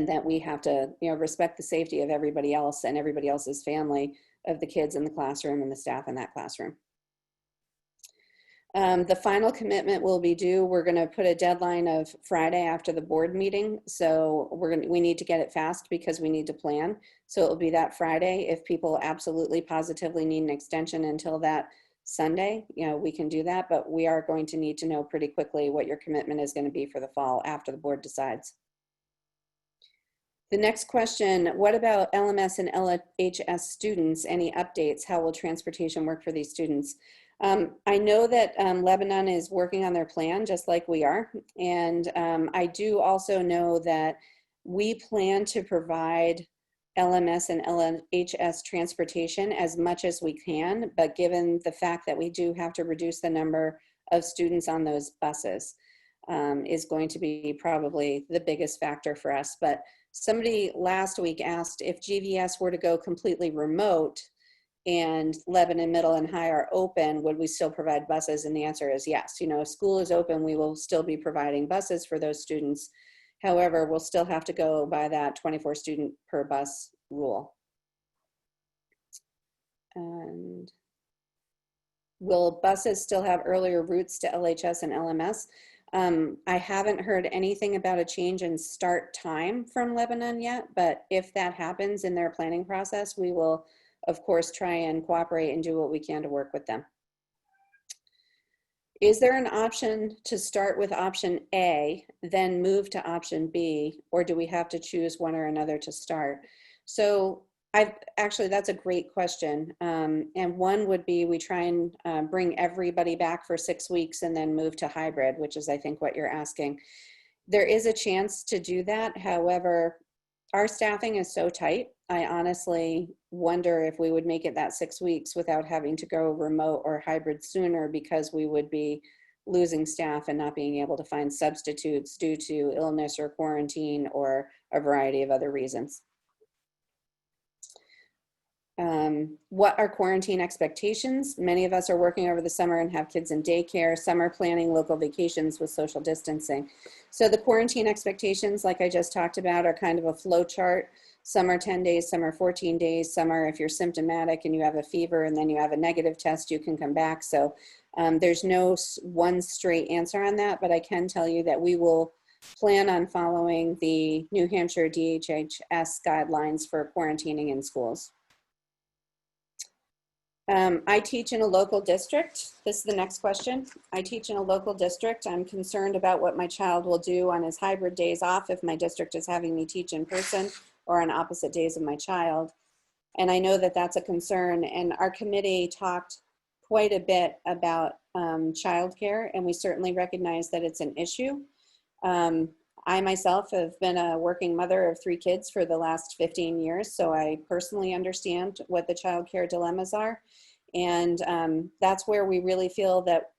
that we have to, respect the safety of everybody else and everybody else's family, of the kids in the classroom and the staff in that classroom. The final commitment will be due. We're going to put a deadline of Friday after the board meeting. So we need to get it fast because we need to plan. So it will be that Friday. If people absolutely positively need an extension until that Sunday, we can do that, but we are going to need to know pretty quickly what your commitment is going to be for the fall after the board decides. The next question, what about LMS and LHS students? Any updates? How will transportation work for these students? I know that Lebanon is working on their plan just like we are. And I do also know that we plan to provide LMS and LHS transportation as much as we can, but given the fact that we do have to reduce the number of students on those buses, is going to be probably the biggest factor for us. But somebody last week asked if GVS were to go completely remote and Lebanon Middle and High are open, would we still provide buses? And the answer is yes. If school is open, we will still be providing buses for those students. However, we'll still have to go by that 24 student per bus rule. And will buses still have earlier routes to LHS and LMS? I haven't heard anything about a change in start time from Lebanon yet, but if that happens in their planning process, we will, of course, try and cooperate and do what we can to work with them. Is there an option to start with option A, then move to option B, or do we have to choose one or another to start? So that's a great question. And one would be we try and bring everybody back for 6 weeks and then move to hybrid, which is I think what you're asking. There is a chance to do that. However, our staffing is so tight. I honestly wonder if we would make it that 6 weeks without having to go remote or hybrid sooner, because we would be losing staff and not being able to find substitutes due to illness or quarantine or a variety of other reasons. What are quarantine expectations? Many of us are working over the summer and have kids in daycare. Some are planning local vacations with social distancing. So the quarantine expectations, like I just talked about, are kind of a flow chart. Some are 10 days, some are 14 days, some are if you're symptomatic and you have a fever and then you have a negative test, you can come back. So there's no one straight answer on that, but I can tell you that we will plan on following the New Hampshire DHHS guidelines for quarantining in schools. I teach in a local district. This is the next question. I teach in a local district. I'm concerned about what my child will do on his hybrid days off if my district is having me teach in person or on opposite days of my child. And I know that that's a concern. And our committee talked quite a bit about childcare, and we certainly recognize that it's an issue. I myself have been a working mother of 3 kids for the last 15 years, so I personally understand what the childcare dilemmas are. And that's where we really feel that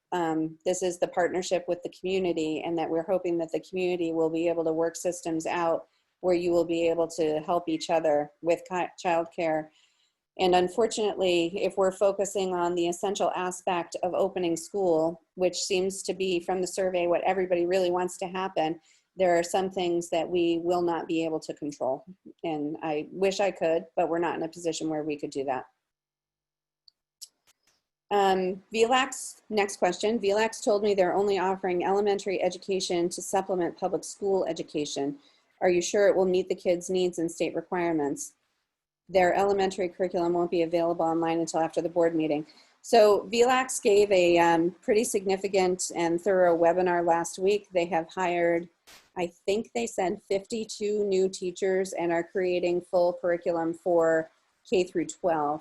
this is the partnership with the community, and that we're hoping that the community will be able to work systems out where you will be able to help each other with childcare. And unfortunately, if we're focusing on the essential aspect of opening school, which seems to be from the survey what everybody really wants to happen, there are some things that we will not be able to control. And I wish I could, but we're not in a position where we could do that. VLAX, next question. VLAX told me they're only offering elementary education to supplement public school education. Are you sure it will meet the kids' needs and state requirements? Their elementary curriculum won't be available online until after the board meeting. So VLAX gave a pretty significant and thorough webinar last week. They have hired, I think they said 52 new teachers and are creating full curriculum for K through 12.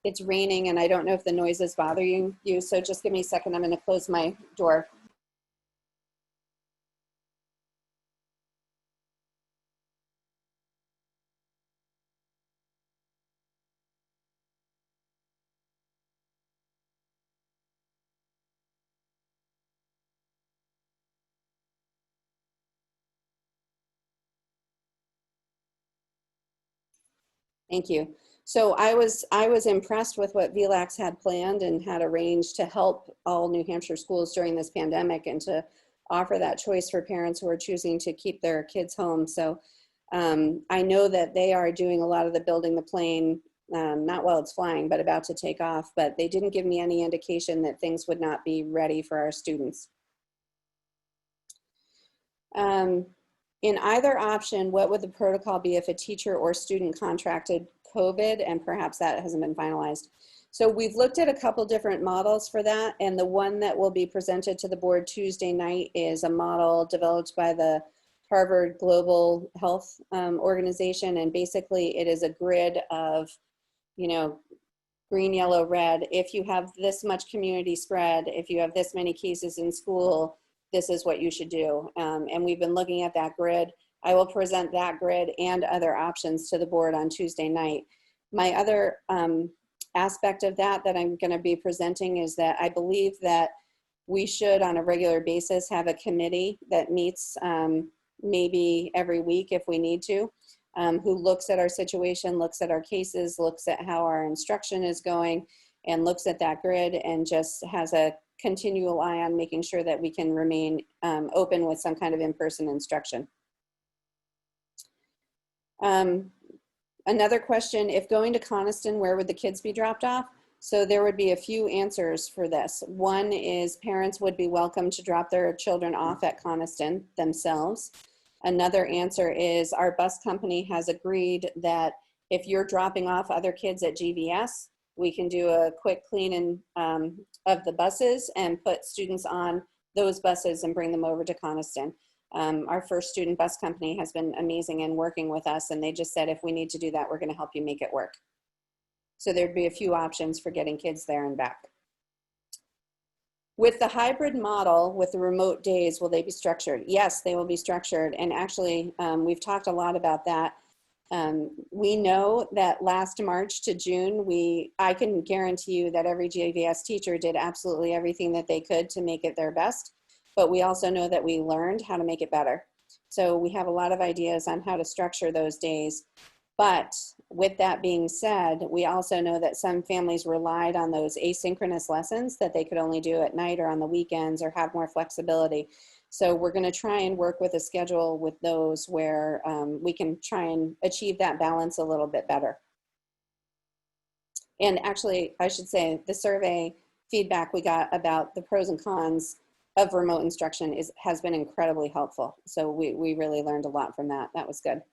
It's raining and I don't know if the noise is bothering you, so just give me a second. I'm going to close my door. Thank you. So I was impressed with what VLAX had planned and had arranged to help all New Hampshire schools during this pandemic and to offer that choice for parents who are choosing to keep their kids home. So I know that they are doing a lot of the building the plane, not while it's flying, but about to take off, but they didn't give me any indication that things would not be ready for our students. In either option, what would the protocol be if a teacher or student contracted COVID, and perhaps that hasn't been finalized? So we've looked at a couple different models for that, and the one that will be presented to the board Tuesday night is a model developed by the Harvard Global Health Organization, and basically it is a grid of, you know, green, yellow, red. If you have this much community spread, if you have this many cases in school, this is what you should do. And we've been looking at that grid. I will present that grid and other options to the board on Tuesday night. My other aspect of that I'm going to be presenting is that I believe that we should on a regular basis have a committee that meets maybe every week if we need to, who looks at our situation, looks at our cases, looks at how our instruction is going, and looks at that grid and just has a continual eye on making sure that we can remain open with some kind of in-person instruction. Another question, if going to Coniston, where would the kids be dropped off? So there would be a few answers for this. One is parents would be welcome to drop their children off at Coniston themselves. Another answer is our bus company has agreed that if you're dropping off other kids at GVS, we can do a quick cleaning of the buses and put students on those buses and bring them over to Coniston. Our first student bus company has been amazing in working with us, and they just said, if we need to do that, we're going to help you make it work. So there'd be a few options for getting kids there and back. With the hybrid model, with the remote days, will they be structured? Yes, they will be structured. And actually, we've talked a lot about that. We know that last March to June, I can guarantee you that every GVS teacher did absolutely everything that they could to make it their best, but we also know that we learned how to make it better. So we have a lot of ideas on how to structure those days. But with that being said, we also know that some families relied on those asynchronous lessons that they could only do at night or on the weekends or have more flexibility. So we're going to try and work with a schedule with those where we can try and achieve that balance a little bit better. And actually, I should say the survey feedback we got about the pros and cons of remote instruction has been incredibly helpful. So we really learned a lot from that. That was good.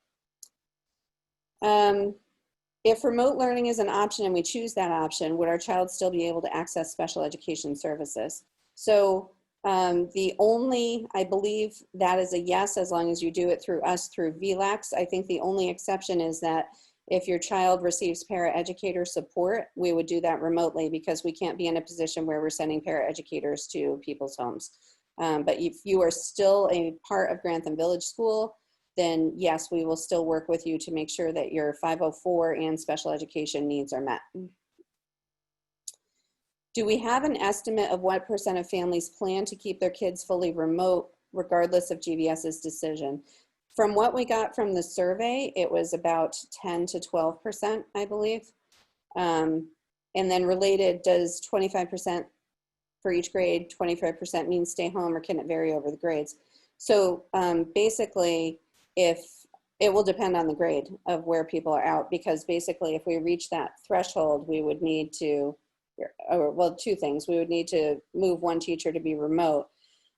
If remote learning is an option and we choose that option, would our child still be able to access special education services? So I believe that is a yes, as long as you do it through us through VLAX. I think the only exception is that if your child receives paraeducator support, we would do that remotely because we can't be in a position where we're sending paraeducators to people's homes. But if you are still a part of Grantham Village School, then yes, we will still work with you to make sure that your 504 and special education needs are met. Do we have an estimate of what % of families plan to keep their kids fully remote regardless of GVS's decision? From what we got from the survey, it was about 10 to 12%, I believe. And then related, does 25% for each grade, 25% mean stay home, or can it vary over the grades? So basically, if it will depend on the grade of where people are out, because basically if we reach that threshold, we would need to, well, two things. We would need to move one teacher to be remote.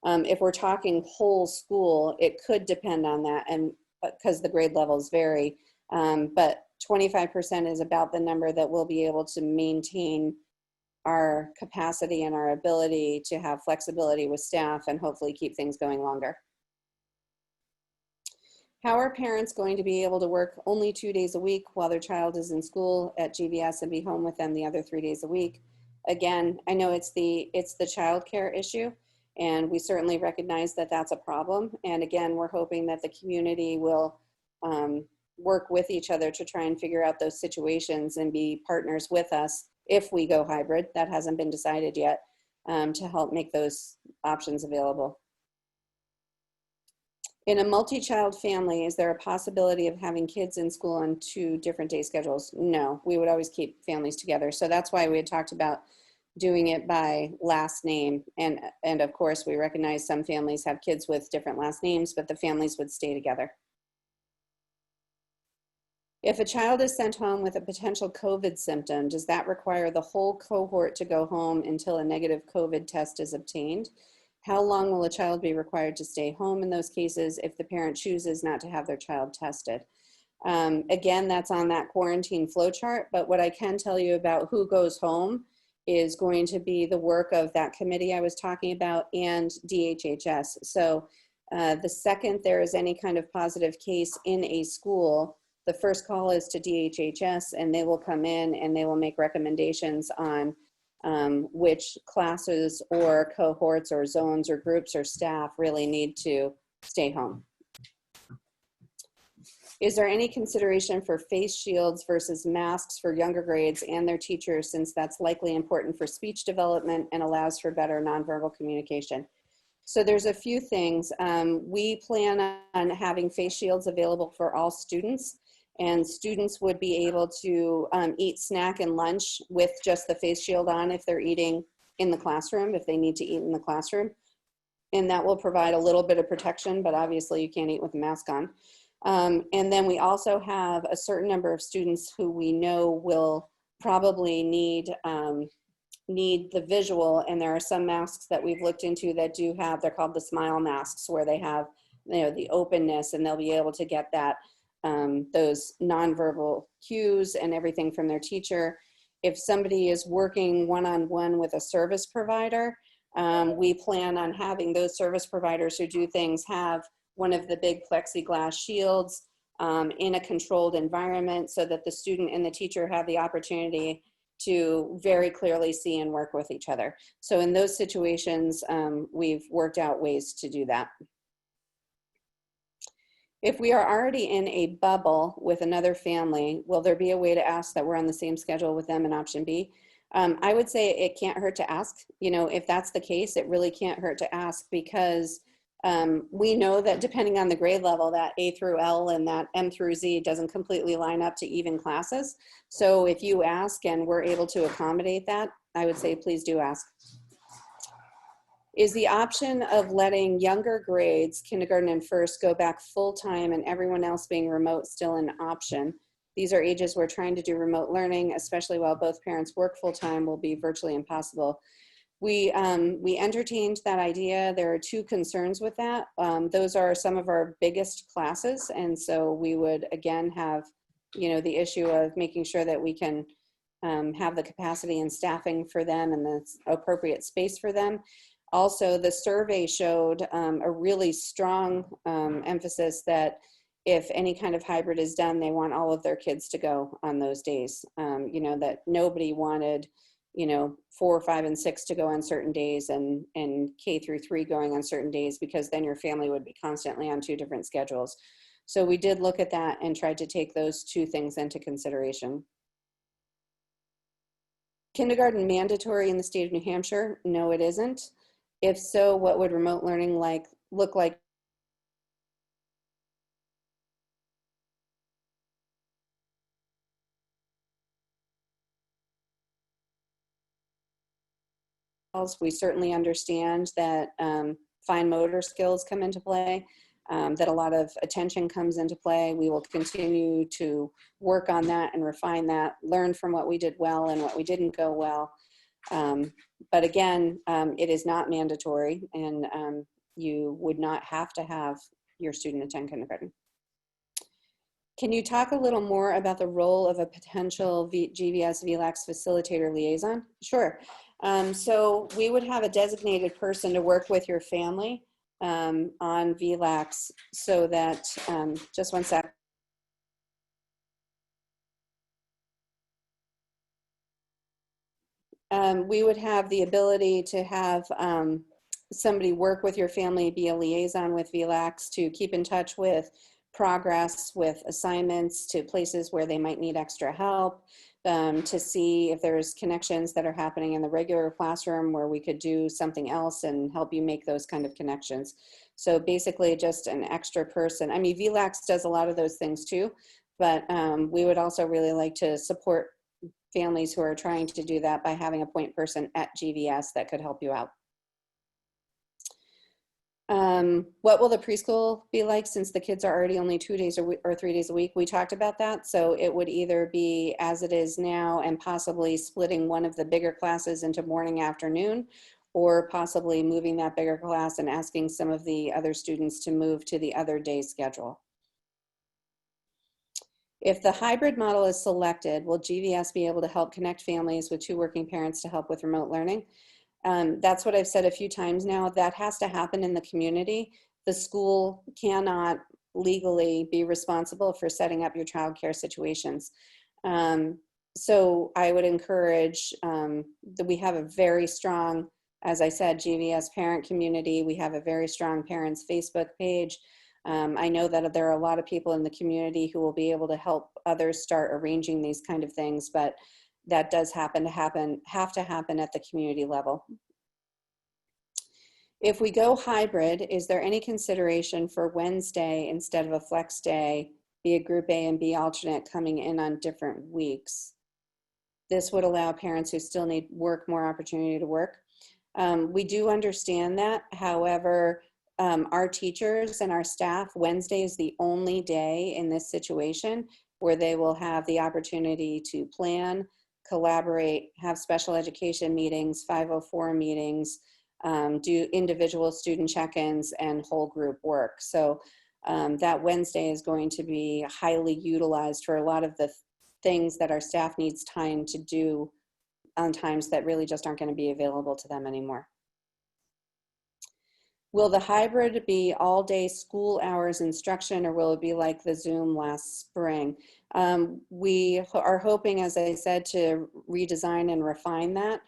If we're talking whole school, it could depend on that, and because the grade levels vary, but 25% is about the number that we'll be able to maintain our capacity and our ability to have flexibility with staff and hopefully keep things going longer. How are parents going to be able to work only 2 days a week while their child is in school at GVS and be home with them the other 3 days a week? Again, I know it's the childcare issue, and we certainly recognize that that's a problem. And again, we're hoping that the community will work with each other to try and figure out those situations and be partners with us if we go hybrid. That hasn't been decided yet, to help make those options available. In a multi-child family, is there a possibility of having kids in school on 2 different day schedules? No, we would always keep families together. So that's why we had talked about doing it by last name. And of course, we recognize some families have kids with different last names, but the families would stay together. If a child is sent home with a potential COVID symptom, does that require the whole cohort to go home until a negative COVID test is obtained? How long will a child be required to stay home in those cases if the parent chooses not to have their child tested? Again, that's on that quarantine flow chart, but what I can tell you about who goes home is going to be the work of that committee I was talking about and DHHS. So the second there is any kind of positive case in a school, the first call is to DHHS, and they will come in and they will make recommendations on which classes or cohorts or zones or groups or staff really need to stay home. Is there any consideration for face shields versus masks for younger grades and their teachers, since that's likely important for speech development and allows for better nonverbal communication? So there's a few things. We plan on having face shields available for all students, and students would be able to eat snack and lunch with just the face shield on if they're eating in the classroom, if they need to eat in the classroom. And that will provide a little bit of protection, but obviously you can't eat with a mask on. And then we also have a certain number of students who we know will probably need the visual, and there are some masks that we've looked into that do have, they're called the smile masks, where they have, you know, the openness, and they'll be able to get that those nonverbal cues and everything from their teacher. If somebody is working one-on-one with a service provider, we plan on having those service providers who do things have one of the big plexiglass shields in a controlled environment, so that the student and the teacher have the opportunity to very clearly see and work with each other. So in those situations, we've worked out ways to do that. If we are already in a bubble with another family, will there be a way to ask that we're on the same schedule with them in option B? I would say it can't hurt to ask. You know, if that's the case, it really can't hurt to ask, because we know that depending on the grade level, that A through L and that M through Z doesn't completely line up to even classes. So if you ask and we're able to accommodate that, I would say please do ask. Is the option of letting younger grades, kindergarten and first, go back full-time and everyone else being remote still an option? These are ages where trying to do remote learning, especially while both parents work full-time, will be virtually impossible. We entertained that idea. There are 2 concerns with that. Those are some of our biggest classes, and so we would again have, you know, the issue of making sure that we can have the capacity and staffing for them and the appropriate space for them. Also, the survey showed a really strong emphasis that if any kind of hybrid is done, they want all of their kids to go on those days. You know, that nobody wanted, you know, 4, 5, and 6 to go on certain days, and K through 3 going on certain days, because then your family would be constantly on 2 different schedules. So we did look at that and tried to take those 2 things into consideration. Kindergarten mandatory in the state of New Hampshire? No, it isn't. If so, what would remote learning look like? We certainly understand that fine motor skills come into play, that a lot of attention comes into play. We will continue to work on that and refine that, learn from what we did well and what we didn't go well. But again, it is not mandatory, and you would not have to have your student attend kindergarten. Can you talk a little more about the role of a potential GVS VLAX facilitator liaison? Sure. So we would have a designated person to work with your family on VLAX so that, just one sec. We would have the ability to have somebody work with your family, be a liaison with VLAX to keep in touch with progress, with assignments to places where they might need extra help, to see if there's connections that are happening in the regular classroom where we could do something else and help you make those kind of connections. So basically just an extra person. I mean, VLAX does a lot of those things too, but we would also really like to support families who are trying to do that by having a point person at GVS that could help you out. What will the preschool be like since the kids are already only 2 days or 3 days a week? We talked about that. So it would either be as it is now and possibly splitting one of the bigger classes into morning, afternoon, or possibly moving that bigger class and asking some of the other students to move to the other day schedule. If the hybrid model is selected, will GVS be able to help connect families with 2 working parents to help with remote learning? That's what I've said a few times now. That has to happen in the community. The school cannot legally be responsible for setting up your childcare situations. So I would encourage that we have a very strong, as I said, GVS parent community. We have a very strong parents Facebook page. I know that there are a lot of people in the community who will be able to help others start arranging these kind of things, but that does have to happen at the community level. If we go hybrid, is there any consideration for Wednesday instead of a flex day, be a group A and B alternate coming in on different weeks? This would allow parents who still need work more opportunity to work. We do understand that. However, our teachers and our staff, Wednesday is the only day in this situation where they will have the opportunity to plan, collaborate, have special education meetings, 504 meetings, do individual student check-ins and whole group work. So that Wednesday is going to be highly utilized for a lot of the things that our staff needs time to do on times that really just aren't going to be available to them anymore. Will the hybrid be all day school hours instruction, or will it be like the Zoom last spring? We are hoping, as I said, to redesign and refine that.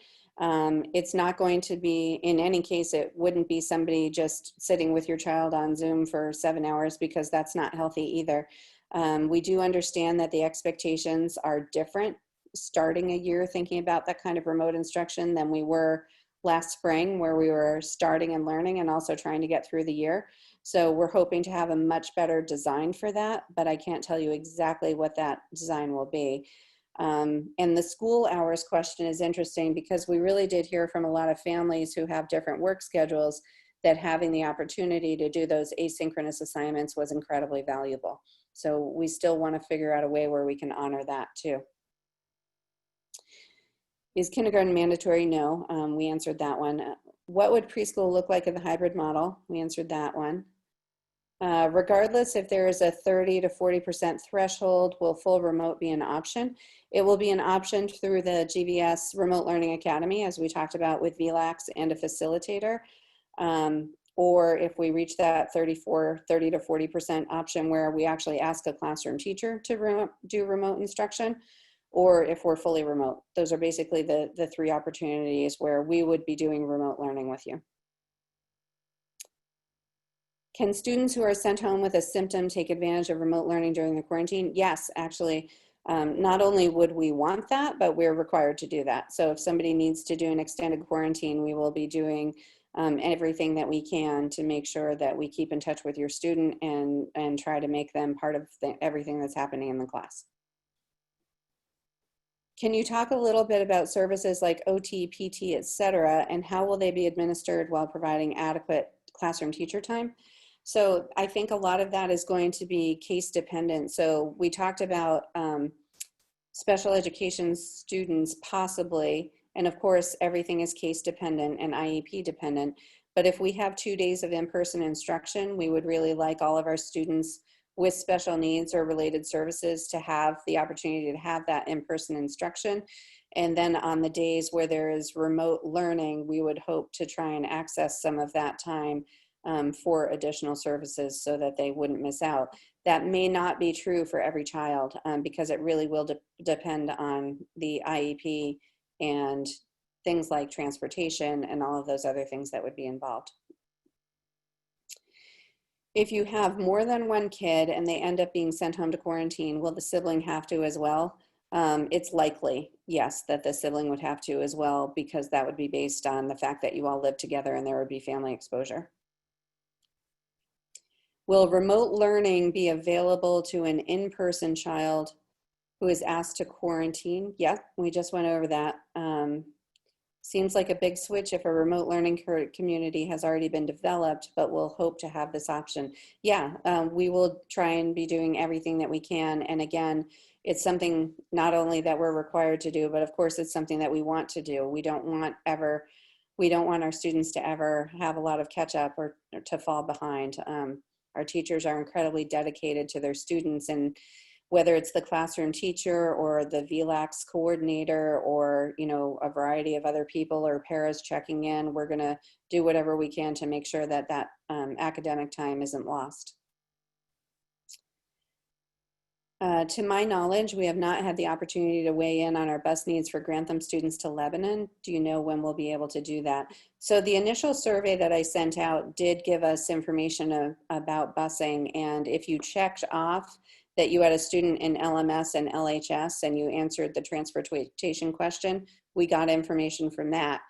It's not going to be, in any case, it wouldn't be somebody just sitting with your child on Zoom for 7 hours, because that's not healthy either. We do understand that the expectations are different starting a year thinking about that kind of remote instruction than we were last spring, where we were starting and learning and also trying to get through the year. So we're hoping to have a much better design for that, but I can't tell you exactly what that design will be. And the school hours question is interesting, because we really did hear from a lot of families who have different work schedules that having the opportunity to do those asynchronous assignments was incredibly valuable. So we still want to figure out a way where we can honor that too. Is kindergarten mandatory? No, we answered that one. What would preschool look like in the hybrid model? We answered that one. Regardless if there is a 30 to 40% threshold, will full remote be an option? It will be an option through the GVS Remote Learning Academy, as we talked about with VLAX and a facilitator. Or if we reach that 30 to 40% option where we actually ask a classroom teacher to do remote instruction, or if we're fully remote. Those are basically the 3 opportunities where we would be doing remote learning with you. Can students who are sent home with a symptom take advantage of remote learning during the quarantine? Yes, actually, not only would we want that, but we're required to do that. So if somebody needs to do an extended quarantine, we will be doing everything that we can to make sure that we keep in touch with your student and try to make them part of everything that's happening in the class. Can you talk a little bit about services like OT, PT, et cetera, and how will they be administered while providing adequate classroom teacher time? So I think a lot of that is going to be case dependent. So we talked about special education students possibly, and of course everything is case dependent and IEP dependent. But if we have 2 days of in-person instruction, we would really like all of our students with special needs or related services to have the opportunity to have that in-person instruction. And then on the days where there is remote learning, we would hope to try and access some of that time for additional services so that they wouldn't miss out. That may not be true for every child because it really will depend on the IEP and things like transportation and all of those other things that would be involved. If you have more than one kid and they end up being sent home to quarantine, will the sibling have to as well? It's likely, yes, that the sibling would have to as well, because that would be based on the fact that you all live together and there would be family exposure. Will remote learning be available to an in-person child who is asked to quarantine? Yeah, we just went over that. Seems like a big switch if a remote learning community has already been developed, but we'll hope to have this option. Yeah, we will try and be doing everything that we can. And again, it's something not only that we're required to do, but of course it's something that we want to do. We don't want our students to ever have a lot of catch up or to fall behind. Our teachers are incredibly dedicated to their students, and whether it's the classroom teacher or the VLAX coordinator or, you know, a variety of other people or paras checking in, we're gonna do whatever we can to make sure that that academic time isn't lost. To my knowledge, we have not had the opportunity to weigh in on our bus needs for Grantham students to Lebanon. Do you know when we'll be able to do that? So the initial survey that I sent out did give us information about busing, and if you checked off that you had a student in LMS and LHS and you answered the transportation question, we got information from that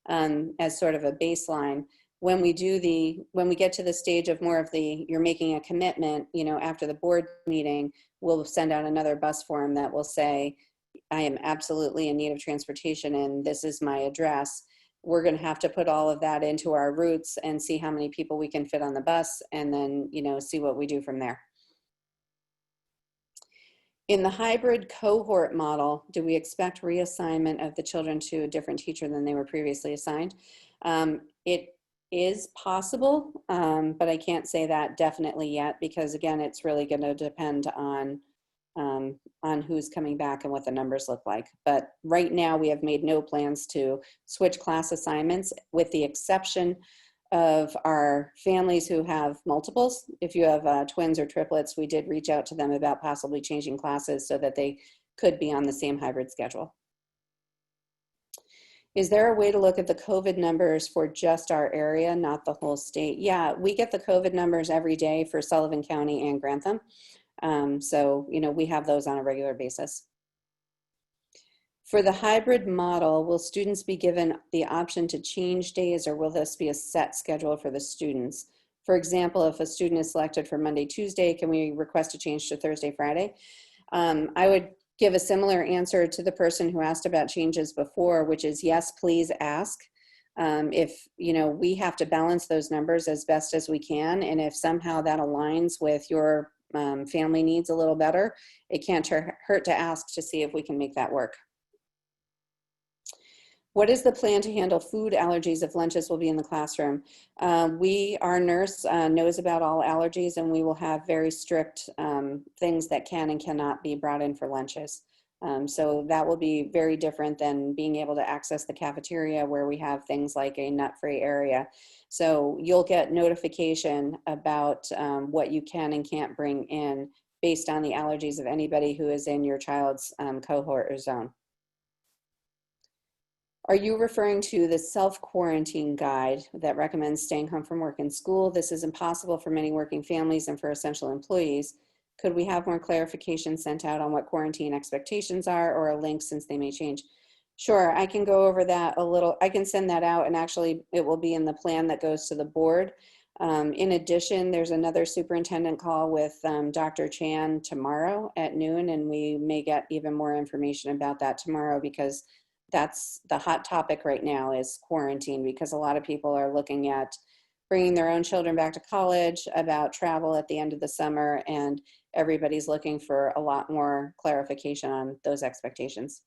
as sort of a baseline. When we get to the stage of more of you're making a commitment, you know, after the board meeting, we'll send out another bus form that will say, I am absolutely in need of transportation and this is my address. We're going to have to put all of that into our routes and see how many people we can fit on the bus, and then, you know, see what we do from there. In the hybrid cohort model, do we expect reassignment of the children to a different teacher than they were previously assigned? It is possible, but I can't say that definitely yet, because again, it's really going to depend on who's coming back and what the numbers look like. But right now we have made no plans to switch class assignments, with the exception of our families who have multiples. If you have twins or triplets, we did reach out to them about possibly changing classes so that they could be on the same hybrid schedule. Is there a way to look at the COVID numbers for just our area, not the whole state? Yeah, we get the COVID numbers every day for Sullivan County and Grantham. So, you know, we have those on a regular basis. For the hybrid model, will students be given the option to change days, or will this be a set schedule for the students? For example, if a student is selected for Monday, Tuesday, can we request a change to Thursday, Friday? I would give a similar answer to the person who asked about changes before, which is yes, please ask. If, you know, we have to balance those numbers as best as we can, and if somehow that aligns with your family needs a little better, it can't hurt to ask to see if we can make that work. What is the plan to handle food allergies if lunches will be in the classroom? Our nurse knows about all allergies, and we will have very strict things that can and cannot be brought in for lunches. So that will be very different than being able to access the cafeteria, where we have things like a nut-free area. So you'll get notification about what you can and can't bring in based on the allergies of anybody who is in your child's cohort or zone. Are you referring to the self-quarantine guide that recommends staying home from work and school? This is impossible for many working families and for essential employees. Could we have more clarification sent out on what quarantine expectations are, or a link, since they may change? Sure, I can go over that a little. I can send that out, and actually it will be in the plan that goes to the board. In addition, there's another superintendent call with Dr. Chan tomorrow at noon, and we may get even more information about that tomorrow, because that's the hot topic right now, is quarantine, because a lot of people are looking at bringing their own children back to college, about travel at the end of the summer, and everybody's looking for a lot more clarification on those expectations.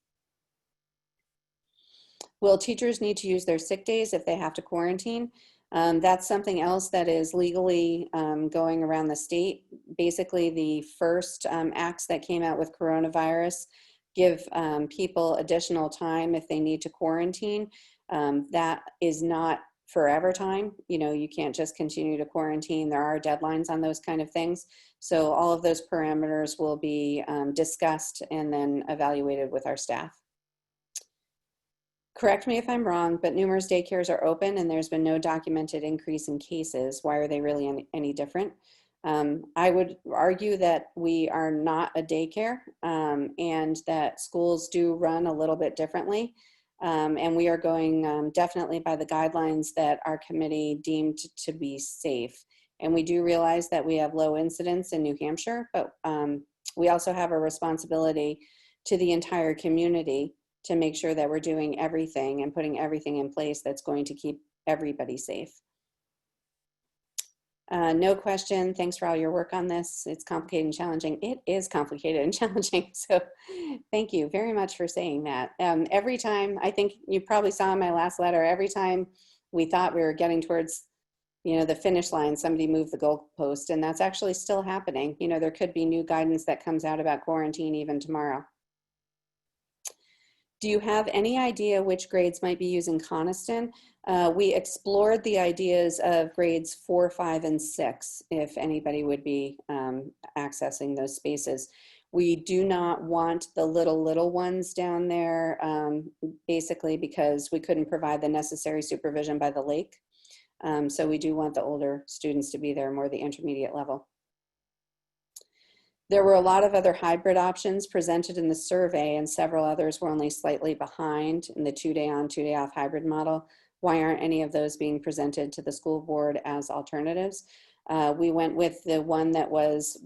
Will teachers need to use their sick days if they have to quarantine? That's something else that is legally going around the state. Basically, the first acts that came out with coronavirus give people additional time if they need to quarantine. That is not forever time. You know, you can't just continue to quarantine. There are deadlines on those kind of things. So all of those parameters will be discussed and then evaluated with our staff. Correct me if I'm wrong, but numerous daycares are open and there's been no documented increase in cases. Why are they really any different? I would argue that we are not a daycare and that schools do run a little bit differently. And we are going definitely by the guidelines that our committee deemed to be safe. And we do realize that we have low incidence in New Hampshire, but we also have a responsibility to the entire community to make sure that we're doing everything and putting everything in place that's going to keep everybody safe. No question. Thanks for all your work on this. It's complicated and challenging. It is complicated and challenging. So thank you very much for saying that. Every time, I think you probably saw in my last letter, every time we thought we were getting towards, you know, the finish line, somebody moved the goalpost, and that's actually still happening. You know, there could be new guidance that comes out about quarantine even tomorrow. Do you have any idea which grades might be using Coniston? We explored the ideas of grades 4, 5, and 6, if anybody would be accessing those spaces. We do not want the little ones down there, basically because we couldn't provide the necessary supervision by the lake. So we do want the older students to be there, more the intermediate level. There were a lot of other hybrid options presented in the survey, and several others were only slightly behind in the 2-day on, 2-day off hybrid model. Why aren't any of those being presented to the school board as alternatives? We went with the one that was,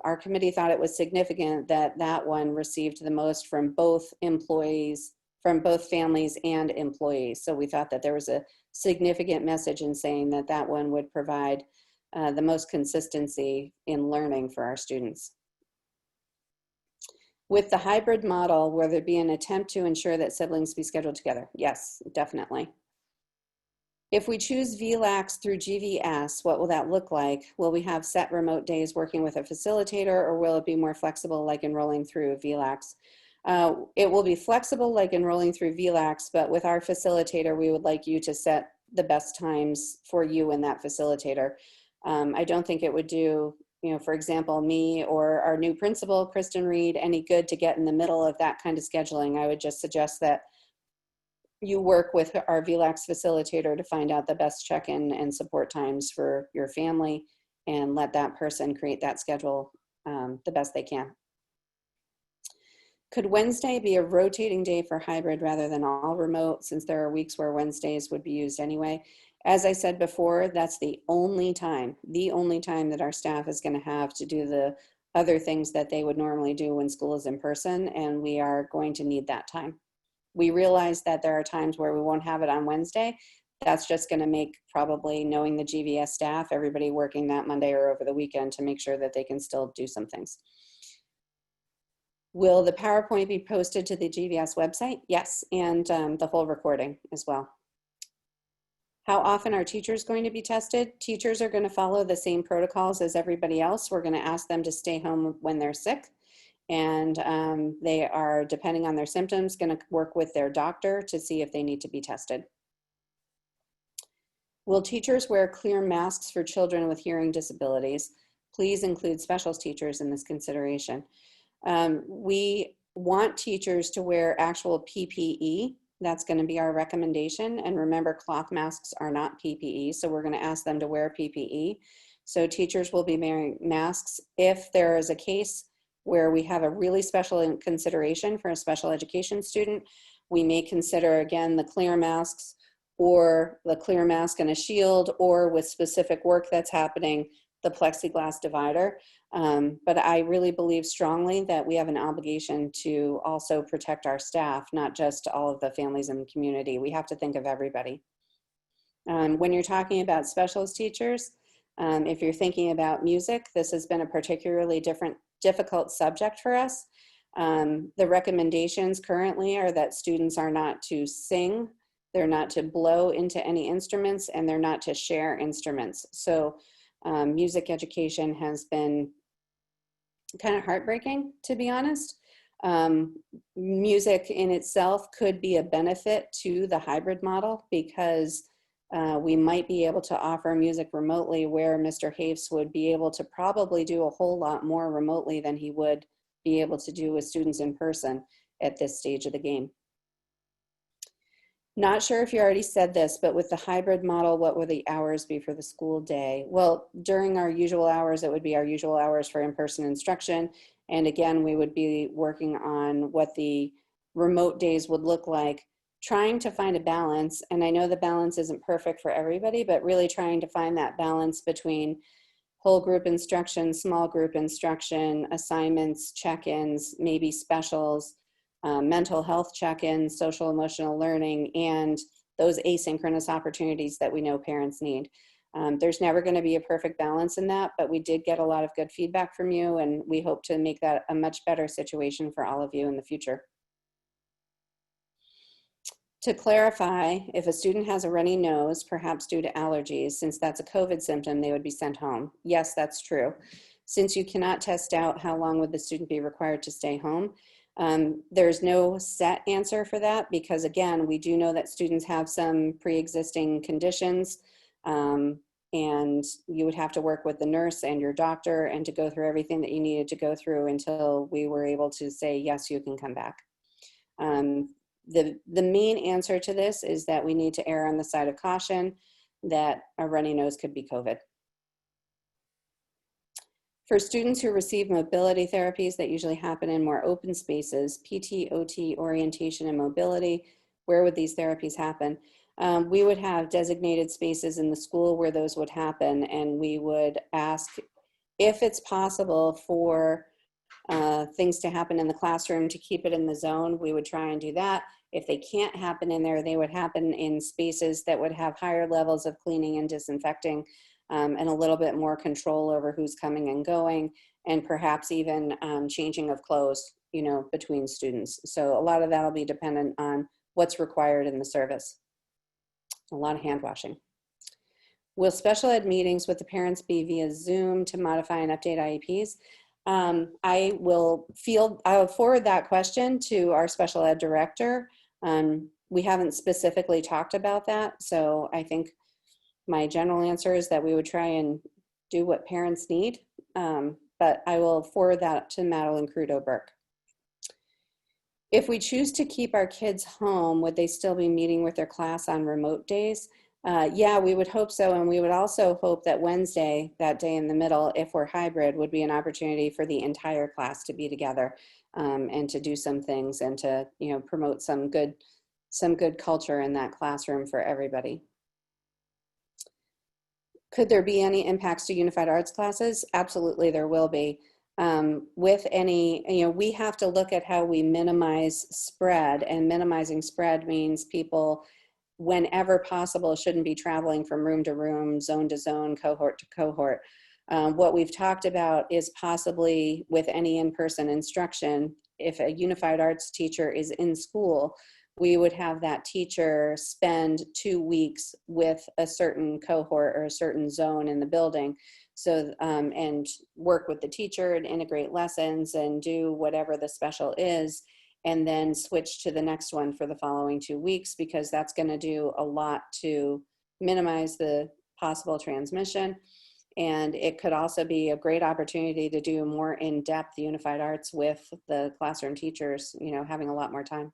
our committee thought it was significant that that one received the most from both employees, from both families and employees. So we thought that there was a significant message in saying that that one would provide the most consistency in learning for our students. With the hybrid model, will there be an attempt to ensure that siblings be scheduled together? Yes, definitely. If we choose VLAX through GVS, what will that look like? Will we have set remote days working with a facilitator, or will it be more flexible like enrolling through VLAX? It will be flexible like enrolling through VLAX, but with our facilitator, we would like you to set the best times for you and that facilitator. I don't think it would do, you know, for example, me or our new principal, Kristen Reed, any good to get in the middle of that kind of scheduling. I would just suggest that you work with our VLAX facilitator to find out the best check-in and support times for your family and let that person create that schedule the best they can. Could Wednesday be a rotating day for hybrid rather than all remote, since there are weeks where Wednesdays would be used anyway? As I said before, that's the only time that our staff is going to have to do the other things that they would normally do when school is in person, and we are going to need that time. We realize that there are times where we won't have it on Wednesday. That's just going to make, probably knowing the GVS staff, everybody working that Monday or over the weekend to make sure that they can still do some things. Will the PowerPoint be posted to the GVS website? Yes, and the whole recording as well. How often are teachers going to be tested? Teachers are going to follow the same protocols as everybody else. We're going to ask them to stay home when they're sick. And they are, depending on their symptoms, going to work with their doctor to see if they need to be tested. Will teachers wear clear masks for children with hearing disabilities? Please include special teachers in this consideration. We want teachers to wear actual PPE. That's going to be our recommendation. And remember, cloth masks are not PPE, so we're going to ask them to wear PPE. So teachers will be wearing masks. If there is a case where we have a really special consideration for a special education student, we may consider, again, the clear masks, or the clear mask and a shield, or with specific work that's happening, the plexiglass divider. But I really believe strongly that we have an obligation to also protect our staff, not just all of the families in the community. We have to think of everybody. When you're talking about specialist teachers, if you're thinking about music, this has been a particularly difficult subject for us. The recommendations currently are that students are not to sing, they're not to blow into any instruments, and they're not to share instruments. So music education has been kind of heartbreaking, to be honest. Music in itself could be a benefit to the hybrid model because We might be able to offer music remotely, where Mr. Hafes would be able to probably do a whole lot more remotely than he would be able to do with students in person at this stage of the game. Not sure if you already said this, but with the hybrid model, what will the hours be for the school day? Well, during our usual hours, it would be our usual hours for in-person instruction. And again, we would be working on what the remote days would look like, trying to find a balance. And I know the balance isn't perfect for everybody, but really trying to find that balance between whole group instruction, small group instruction, assignments, check-ins, maybe specials, mental health check-ins, social emotional learning, and those asynchronous opportunities that we know parents need. There's never going to be a perfect balance in that, but we did get a lot of good feedback from you, and we hope to make that a much better situation for all of you in the future. To clarify, if a student has a runny nose, perhaps due to allergies, since that's a COVID symptom, they would be sent home. Yes, that's true. Since you cannot test out how long would the student be required to stay home, there's no set answer for that, because again, we do know that students have some pre-existing conditions, and you would have to work with the nurse and your doctor and to go through everything that you needed to go through until we were able to say, yes, you can come back. The main answer to this is that we need to err on the side of caution that a runny nose could be COVID. For students who receive mobility therapies that usually happen in more open spaces, PT, OT, orientation, and mobility, where would these therapies happen? We would have designated spaces in the school where those would happen, and we would ask if it's possible for things to happen in the classroom to keep it in the zone. We would try and do that. If they can't happen in there, they would happen in spaces that would have higher levels of cleaning and disinfecting, and a little bit more control over who's coming and going, and perhaps even changing of clothes, you know, between students. So a lot of that will be dependent on what's required in the service. A lot of hand washing. Will special ed meetings with the parents be via Zoom to modify and update IEPs? I will forward that question to our special ed director. We haven't specifically talked about that, so I think my general answer is that we would try and do what parents need, but I will forward that to Madeline Crudo-Burke. If we choose to keep our kids home, would they still be meeting with their class on remote days? Yeah, we would hope so, and we would also hope that Wednesday, that day in the middle, if we're hybrid, would be an opportunity for the entire class to be together, and to do some things and to, you know, promote some good culture in that classroom for everybody. Could there be any impacts to unified arts classes? Absolutely, there will be. With any, you know, we have to look at how we minimize spread, and minimizing spread means people, whenever possible, shouldn't be traveling from room to room, zone to zone, cohort to cohort. What we've talked about is possibly with any in-person instruction, if a unified arts teacher is in school, we would have that teacher spend 2 weeks with a certain cohort or a certain zone in the building. So, and work with the teacher and integrate lessons and do whatever the special is, and then switch to the next one for the following 2 weeks, because that's going to do a lot to minimize the possible transmission. And it could also be a great opportunity to do more in-depth unified arts with the classroom teachers, you know, having a lot more time.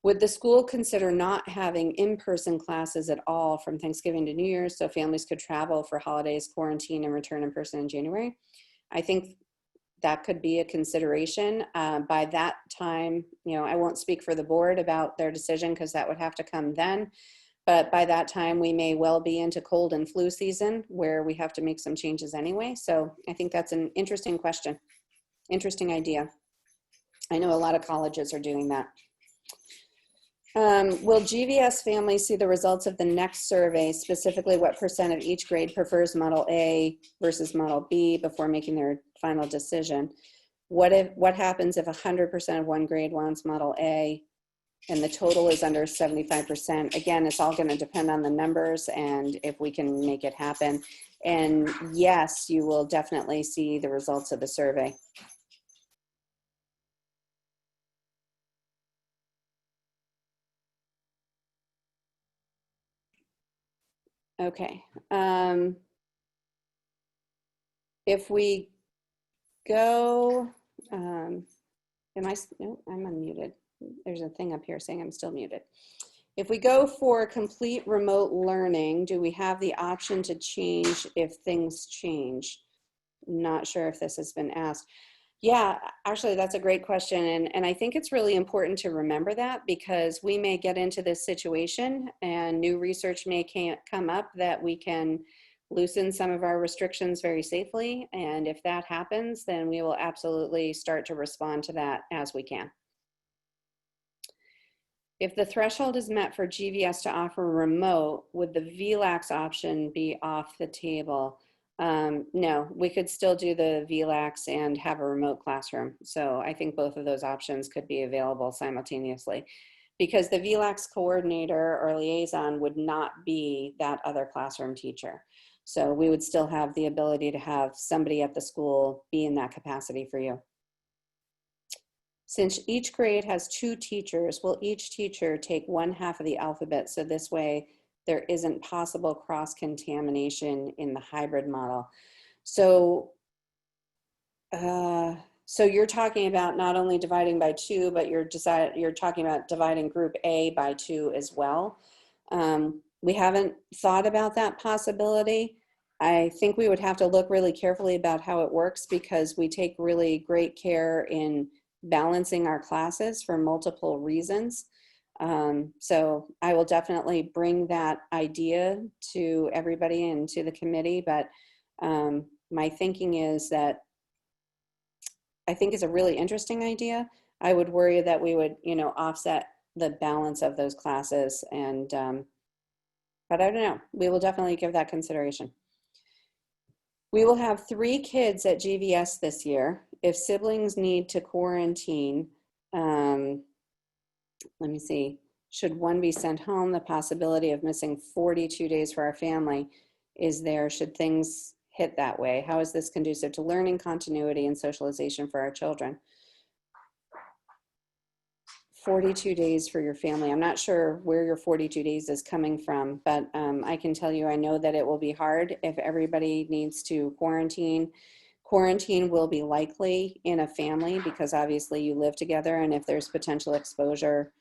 Would the school consider not having in-person classes at all from Thanksgiving to New Year's so families could travel for holidays, quarantine, and return in person in January? I think that could be a consideration. By that time, you know, I won't speak for the board about their decision because that would have to come then. But by that time, we may well be into cold and flu season where we have to make some changes anyway. So I think that's an interesting question, interesting idea. I know a lot of colleges are doing that. Will GVS families see the results of the next survey, specifically what % of each grade prefers Model A versus Model B before making their final decision? What happens if 100% of one grade wants Model A and the total is under 75%? Again, it's all going to depend on the numbers and if we can make it happen. And yes, you will definitely see the results of the survey. Okay. If we go, no, I'm unmuted. There's a thing up here saying I'm still muted. If we go for complete remote learning, do we have the option to change if things change? Not sure if this has been asked. Yeah, actually, that's a great question. And I think it's really important to remember that, because we may get into this situation and new research may come up that we can loosen some of our restrictions very safely. And if that happens, then we will absolutely start to respond to that as we can. If the threshold is met for GVS to offer remote, would the VLAX option be off the table? No, we could still do the VLAX and have a remote classroom. So I think both of those options could be available simultaneously, because the VLAX coordinator or liaison would not be that other classroom teacher. So we would still have the ability to have somebody at the school be in that capacity for you. Since each grade has 2 teachers, will each teacher take 1/2 of the alphabet, so this way there isn't possible cross-contamination in the hybrid model? So, so you're talking about not only dividing by 2, but you're talking about dividing group A by 2 as well. We haven't thought about that possibility. I think we would have to look really carefully about how it works, because we take really great care in balancing our classes for multiple reasons. So I will definitely bring that idea to everybody and to the committee, but my thinking is that I think it's a really interesting idea. I would worry that we would, offset the balance of those classes, and but I don't know. We will definitely give that consideration. We will have 3 kids at GVS this year. If siblings need to quarantine, let me see, should one be sent home? The possibility of missing 42 days for our family is there, should things hit that way. How is this conducive to learning continuity and socialization for our children? 42 days for your family. I'm not sure where your 42 days is coming from, but I can tell you, I know that it will be hard if everybody needs to quarantine. Quarantine will be likely in a family, because obviously you live together, and if there's potential exposure,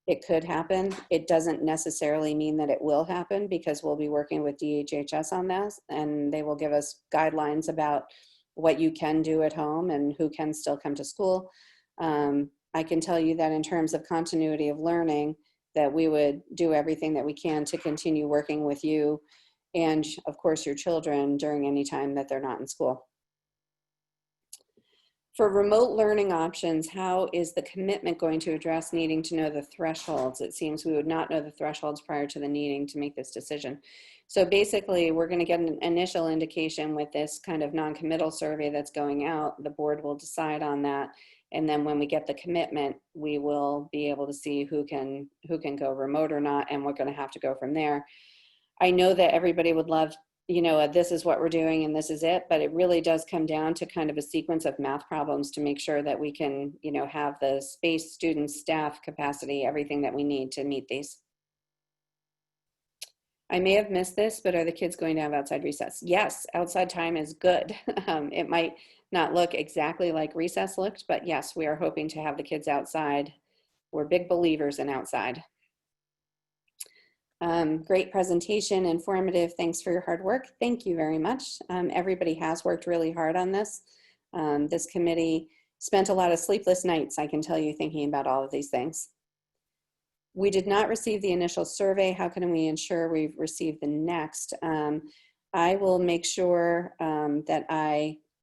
it could happen. It doesn't necessarily mean that it will happen, because we'll be working with DHHS on this, and they will give us guidelines about what you can do at home and who can still come to school. I can tell you that in terms of continuity of learning, that we would do everything that we can to continue working with you and, of course, your children during any time that they're not in school. For remote learning options, how is the commitment going to address needing to know the thresholds? It seems we would not know the thresholds prior to the needing to make this decision. So basically, we're going to get an initial indication with this kind of non-committal survey that's going out. The board will decide on that. And then when we get the commitment, we will be able to see who can go remote or not, and we're going to have to go from there. I know that everybody would love, this is what we're doing and this is it, but it really does come down to kind of a sequence of math problems to make sure that we can, have the space, students, staff, capacity, everything that we need to meet these. I may have missed this, but are the kids going to have outside recess? Yes, outside time is good. It might not look exactly like recess looked, but yes, we are hoping to have the kids outside. We're big believers in outside. Great presentation, informative. Thanks for your hard work. Thank you very much. Everybody has worked really hard on this. This committee spent a lot of sleepless nights, I can tell you, thinking about all of these things. We did not receive the initial survey. How can we ensure we've received the next? I will make sure that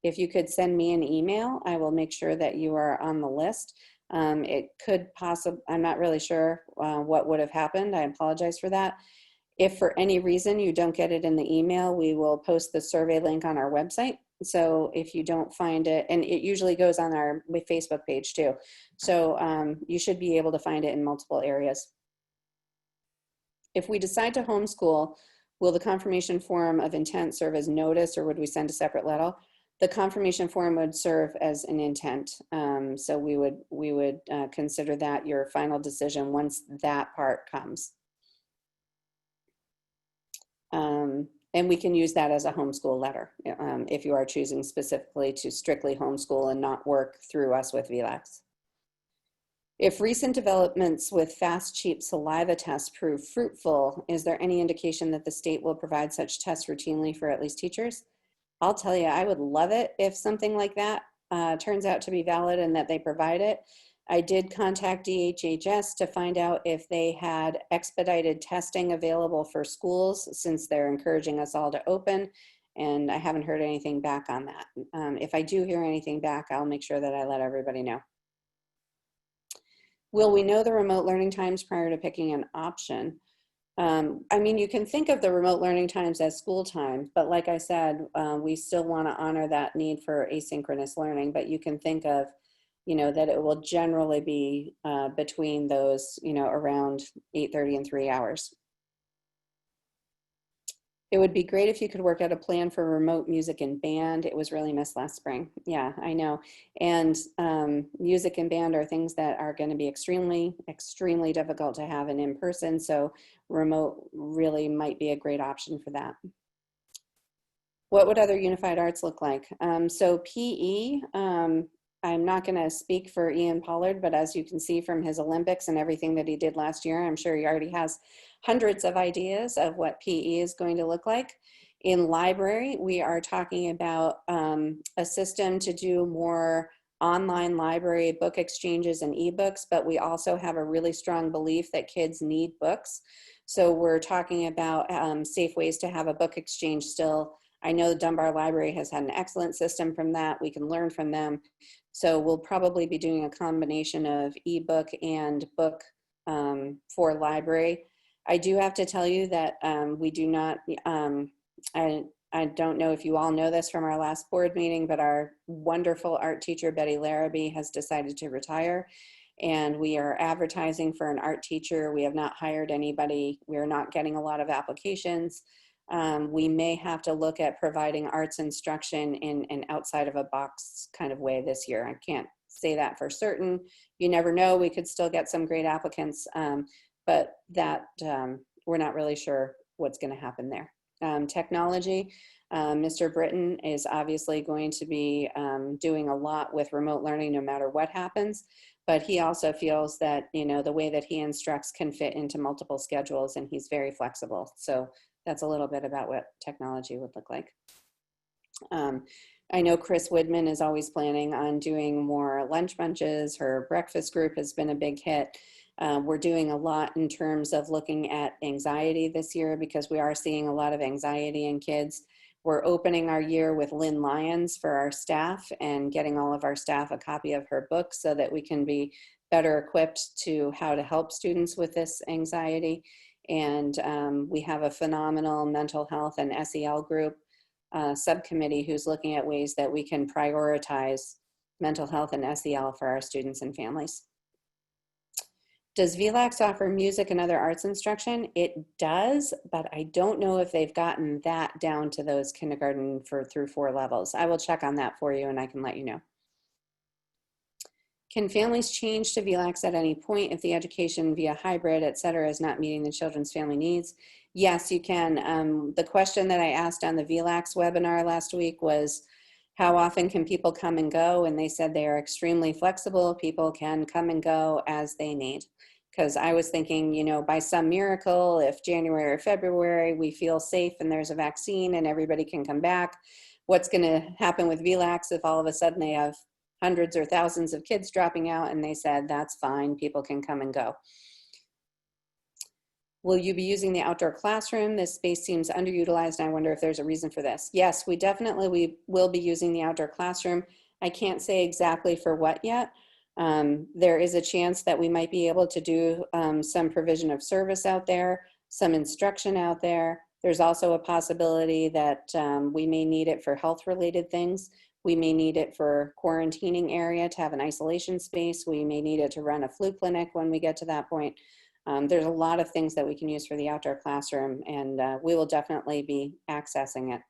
if you could send me an email, I will make sure that you are on the list. It could possibly, I'm not really sure what would have happened. I apologize for that. If for any reason you don't get it in the email, we will post the survey link on our website. So if you don't find it, and it usually goes on our Facebook page too. So you should be able to find it in multiple areas. If we decide to homeschool, will the confirmation form of intent serve as notice, or would we send a separate letter? The confirmation form would serve as an intent. So we would consider that your final decision once that part comes. And we can use that as a homeschool letter if you are choosing specifically to strictly homeschool and not work through us with VLAX. If recent developments with fast, cheap saliva tests prove fruitful, is there any indication that the state will provide such tests routinely for at least teachers? I'll tell you, I would love it if something like that turns out to be valid and that they provide it. I did contact DHHS to find out if they had expedited testing available for schools since they're encouraging us all to open, and I haven't heard anything back on that. If I do hear anything back, I'll make sure that I let everybody know. Will we know the remote learning times prior to picking an option? I mean, you can think of the remote learning times as school time, but like I said, we still want to honor that need for asynchronous learning, but you can think of, that it will generally be between those, around 8:30 and 3 hours. It would be great if you could work out a plan for remote music and band. It was really missed last spring. Yeah, I know. And music and band are things that are going to be extremely, extremely difficult to have in person. So remote really might be a great option for that. What would other unified arts look like? So PE, I'm not going to speak for Ian Pollard, but as you can see from his Olympics and everything that he did last year, I'm sure he already has hundreds of ideas of what PE is going to look like. In library, we are talking about a system to do more online library book exchanges and ebooks, but we also have a really strong belief that kids need books. So we're talking about safe ways to have a book exchange still. I know the Dunbar Library has had an excellent system from that. We can learn from them. So we'll probably be doing a combination of ebook and book for library. I do have to tell you that we do not, I don't know if you all know this from our last board meeting, but our wonderful art teacher, Betty Larrabee, has decided to retire. And we are advertising for an art teacher. We have not hired anybody. We're not getting a lot of applications. We may have to look at providing arts instruction in an outside of a box kind of way this year. I can't say that for certain. You never know, we could still get some great applicants, but that we're not really sure what's going to happen there. Technology, Mr. Britton is obviously going to be doing a lot with remote learning no matter what happens, but he also feels that, the way that he instructs can fit into multiple schedules, and he's very flexible. So that's a little bit about what technology would look like. I know Chris Woodman is always planning on doing more lunch bunches. Her breakfast group has been a big hit. We're doing a lot in terms of looking at anxiety this year because we are seeing a lot of anxiety in kids. We're opening our year with Lynn Lyons for our staff and getting all of our staff a copy of her book so that we can be better equipped to how to help students with this anxiety. And we have a phenomenal mental health and SEL group subcommittee who's looking at ways that we can prioritize mental health and SEL for our students and families. Does VLAX offer music and other arts instruction? It does, but I don't know if they've gotten that down to those kindergarten through 4 levels. I will check on that for you and I can let you know. Can families change to VLAX at any point if the education via hybrid, et cetera, is not meeting the children's family needs? Yes, you can. The question that I asked on the VLAX webinar last week was, how often can people come and go? And they said they are extremely flexible. People can come and go as they need. Because I was thinking, by some miracle, if January or February we feel safe and there's a vaccine and everybody can come back, what's going to happen with VLAX if all of a sudden they have hundreds or thousands of kids dropping out? And they said, that's fine, people can come and go. Will you be using the outdoor classroom? This space seems underutilized, and I wonder if there's a reason for this. Yes, we definitely will be using the outdoor classroom. I can't say exactly for what yet. There is a chance that we might be able to do some provision of service out there, some instruction out there. There's also a possibility that we may need it for health-related things. We may need it for quarantining area to have an isolation space. We may need it to run a flu clinic when we get to that point. There's a lot of things that we can use for the outdoor classroom, and we will definitely be accessing it.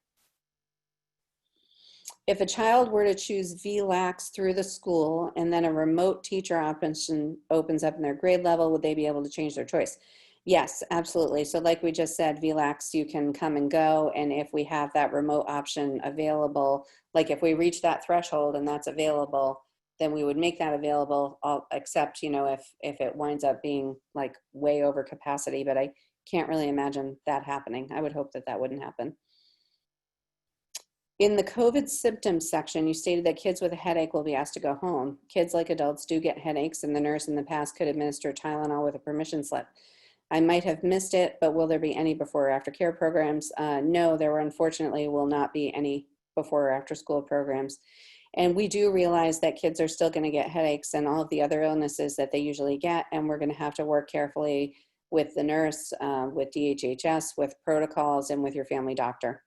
If a child were to choose VLAX through the school and then a remote teacher option opens up in their grade level, would they be able to change their choice? Yes, absolutely. So like we just said, VLAX, you can come and go. And if we have that remote option available, like if we reach that threshold and that's available, then we would make that available, except, you know, if it winds up being like way over capacity, but I can't really imagine that happening. I would hope that that wouldn't happen. In the COVID symptoms section, you stated that kids with a headache will be asked to go home. Kids, like adults, do get headaches, and the nurse in the past could administer Tylenol with a permission slip. I might have missed it, but will there be any before or after care programs? No, there unfortunately will not be any before or after school programs. And we do realize that kids are still going to get headaches and all of the other illnesses that they usually get, and we're going to have to work carefully with the nurse, with DHHS, with protocols, and with your family doctor.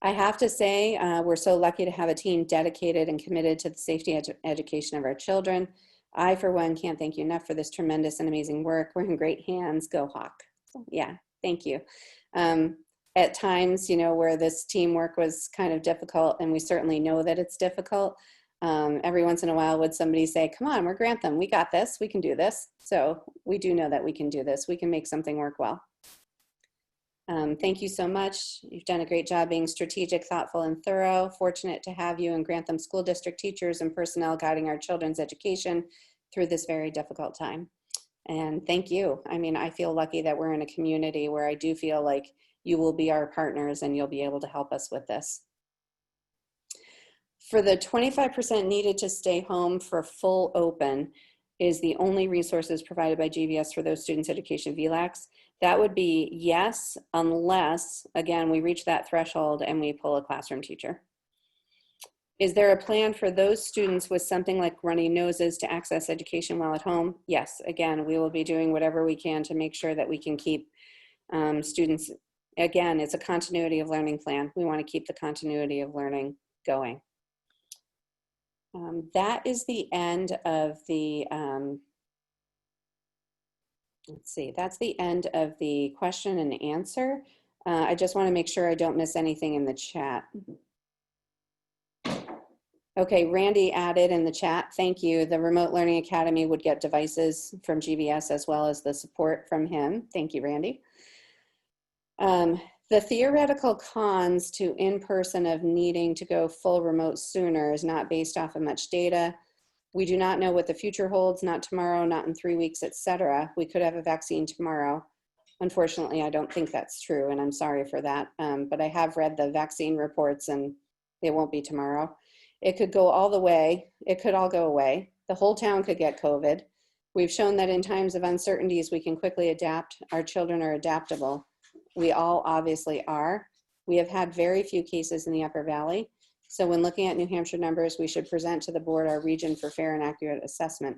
I have to say, we're so lucky to have a team dedicated and committed to the safety education of our children. I, for one, can't thank you enough for this tremendous and amazing work. We're in great hands. Go Hawk. So, yeah, thank you. At times, you know, where this teamwork was kind of difficult, and we certainly know that it's difficult, every once in a while would somebody say, come on, we're Grantham. We got this. We can do this. So we do know that we can do this. We can make something work well. Thank you so much. You've done a great job being strategic, thoughtful, and thorough. Fortunate to have you and Grantham School District teachers and personnel guiding our children's education through this very difficult time. And thank you. I mean, I feel lucky that we're in a community where I do feel like you will be our partners and you'll be able to help us with this. For the 25% needed to stay home for full open is the only resources provided by GVS for those students' education VLAX. That would be yes, unless, again, we reach that threshold and we pull a classroom teacher. Is there a plan for those students with something like runny noses to access education while at home? Yes, again, we will be doing whatever we can to make sure that we can keep students, again, it's a continuity of learning plan. We want to keep the continuity of learning going. That is the end of the, let's see, that's the end of the question and answer. I just want to make sure I don't miss anything in the chat. Okay, Randy added in the chat, thank you. The Remote Learning Academy would get devices from GVS as well as the support from him. Thank you, Randy. The theoretical cons to in-person of needing to go full remote sooner is not based off of much data. We do not know what the future holds, not tomorrow, not in 3 weeks, etc. We could have a vaccine tomorrow. Unfortunately, I don't think that's true, and I'm sorry for that. But I have read the vaccine reports, and it won't be tomorrow. It could go all the way. It could all go away. The whole town could get COVID. We've shown that in times of uncertainties, we can quickly adapt. Our children are adaptable. We all obviously are. We have had very few cases in the Upper Valley. So when looking at New Hampshire numbers, we should present to the board our region for fair and accurate assessment.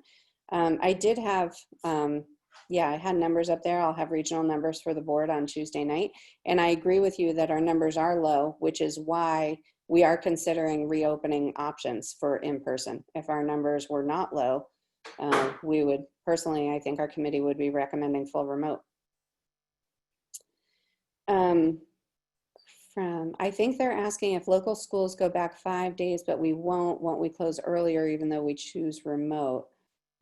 I did have, yeah, I had numbers up there. I'll have regional numbers for the board on Tuesday night. And I agree with you that our numbers are low, which is why we are considering reopening options for in-person. If our numbers were not low, we would, personally, I think our committee would be recommending full remote. I think they're asking if local schools go back 5 days, but we won't we close earlier even though we choose remote,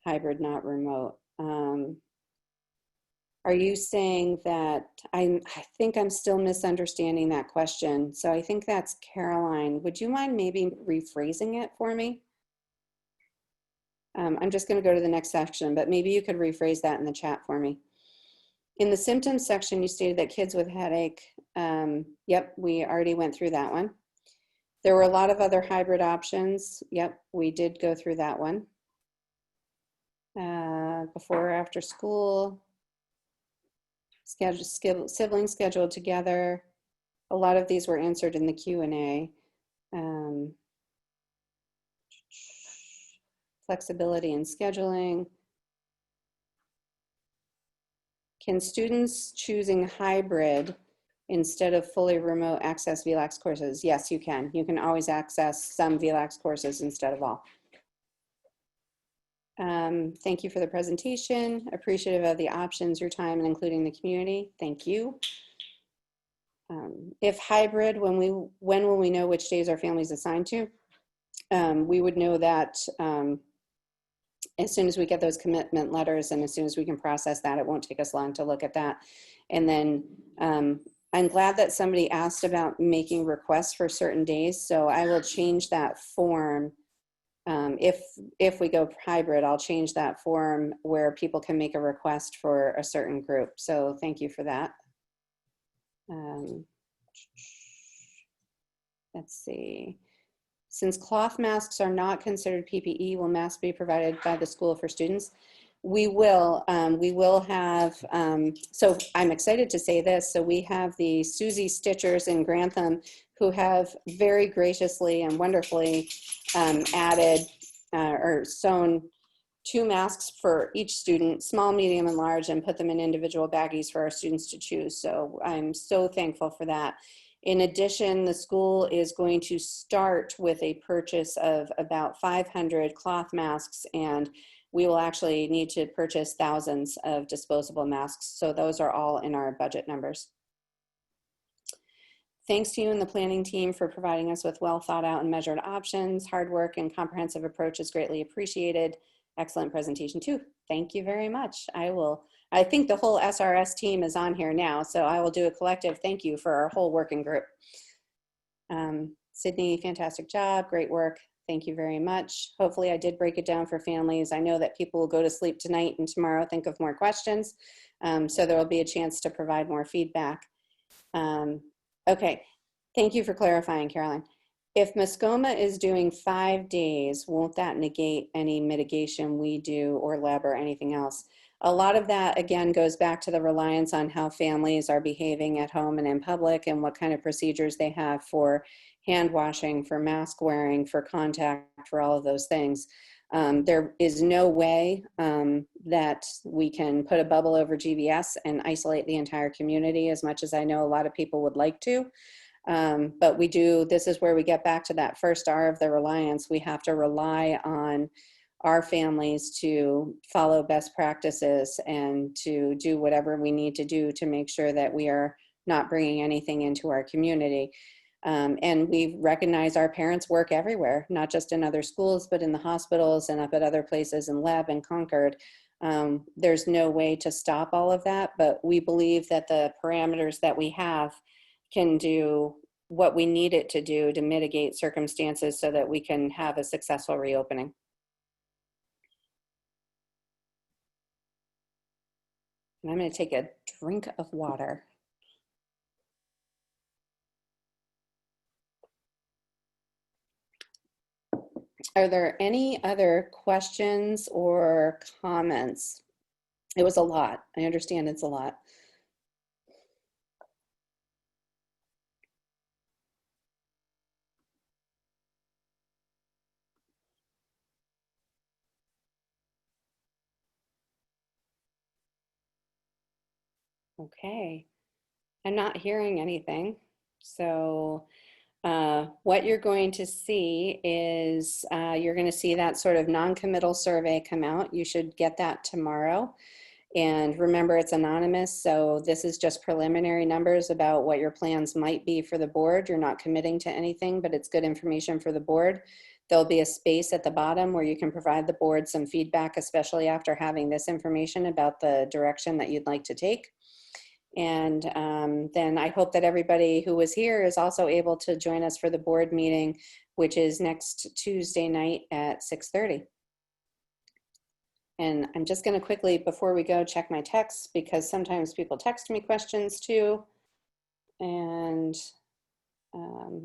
hybrid, not remote? Are you saying that, I think I'm still misunderstanding that question. So I think that's Caroline. Would you mind maybe rephrasing it for me? I'm just going to go to the next section, but maybe you could rephrase that in the chat for me. In the symptoms section, you stated that kids with headache, yep, we already went through that one. There were a lot of other hybrid options. Yep, we did go through that one. Before or after school, siblings scheduled together. A lot of these were answered in the Q&A. Flexibility in scheduling. Can students choosing hybrid instead of fully remote access VLAX courses? Yes, you can. You can always access some VLAX courses instead of all. Thank you for the presentation. Appreciative of the options, your time, and including the community. Thank you. If hybrid, when will we know which days our families assigned to? We would know that as soon as we get those commitment letters and as soon as we can process that, it won't take us long to look at that. And then I'm glad that somebody asked about making requests for certain days. So I will change that form. If we go hybrid, I'll change that form where people can make a request for a certain group. So thank you for that. Let's see. Since cloth masks are not considered PPE, will masks be provided by the school for students? We will have, so I'm excited to say this. So we have the Susie Stitchers in Grantham who have very graciously and wonderfully added or sewn 2 masks for each student, small, medium, and large, and put them in individual baggies for our students to choose. So I'm so thankful for that. In addition, the school is going to start with a purchase of about 500 cloth masks, and we will actually need to purchase thousands of disposable masks. So those are all in our budget numbers. Thanks to you and the planning team for providing us with well thought out and measured options. Hard work and comprehensive approach is greatly appreciated. Excellent presentation too. Thank you very much. I think the whole SRS team is on here now, so I will do a collective thank you for our whole working group. Sydney, fantastic job, great work. Thank you very much. Hopefully I did break it down for families. I know that people will go to sleep tonight and tomorrow think of more questions. So there will be a chance to provide more feedback. Okay, thank you for clarifying, Caroline. If Mascoma is doing 5 days, won't that negate any mitigation we do or lab or anything else? A lot of that, again, goes back to the reliance on how families are behaving at home and in public and what kind of procedures they have for hand washing, for mask wearing, for contact, for all of those things. There is no way that we can put a bubble over GVS and isolate the entire community, as much as I know a lot of people would like to. But we do, this is where we get back to that first R of the reliance. We have to rely on our families to follow best practices and to do whatever we need to do to make sure that we are not bringing anything into our community. And we recognize our parents work everywhere, not just in other schools, but in the hospitals and up at other places in Leb and Concord. There's no way to stop all of that, but we believe that the parameters that we have can do what we need it to do to mitigate circumstances so that we can have a successful reopening. And I'm going to take a drink of water. Are there any other questions or comments? It was a lot. I understand it's a lot. Okay, I'm not hearing anything. So what you're going to see is you're going to see that sort of non-committal survey come out. You should get that tomorrow. And remember, it's anonymous, so this is just preliminary numbers about what your plans might be for the board. You're not committing to anything, but it's good information for the board. There'll be a space at the bottom where you can provide the board some feedback, especially after having this information about the direction that you'd like to take. And then I hope that everybody who was here is also able to join us for the board meeting, which is next Tuesday night at 6:30. And I'm just going to quickly, before we go, check my texts, because sometimes people text me questions too. And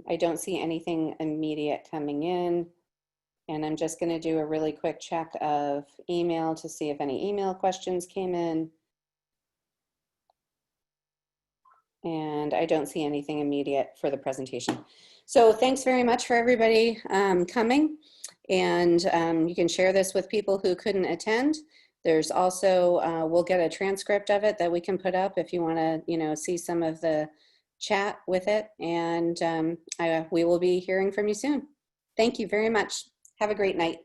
I don't see anything immediate coming in. And I'm just going to do a really quick check of email to see if any email questions came in. And I don't see anything immediate for the presentation. So thanks very much for everybody coming. And you can share this with people who couldn't attend. There's also, we'll get a transcript of it that we can put up if you want to, see some of the chat with it. And we will be hearing from you soon. Thank you very much. Have a great night.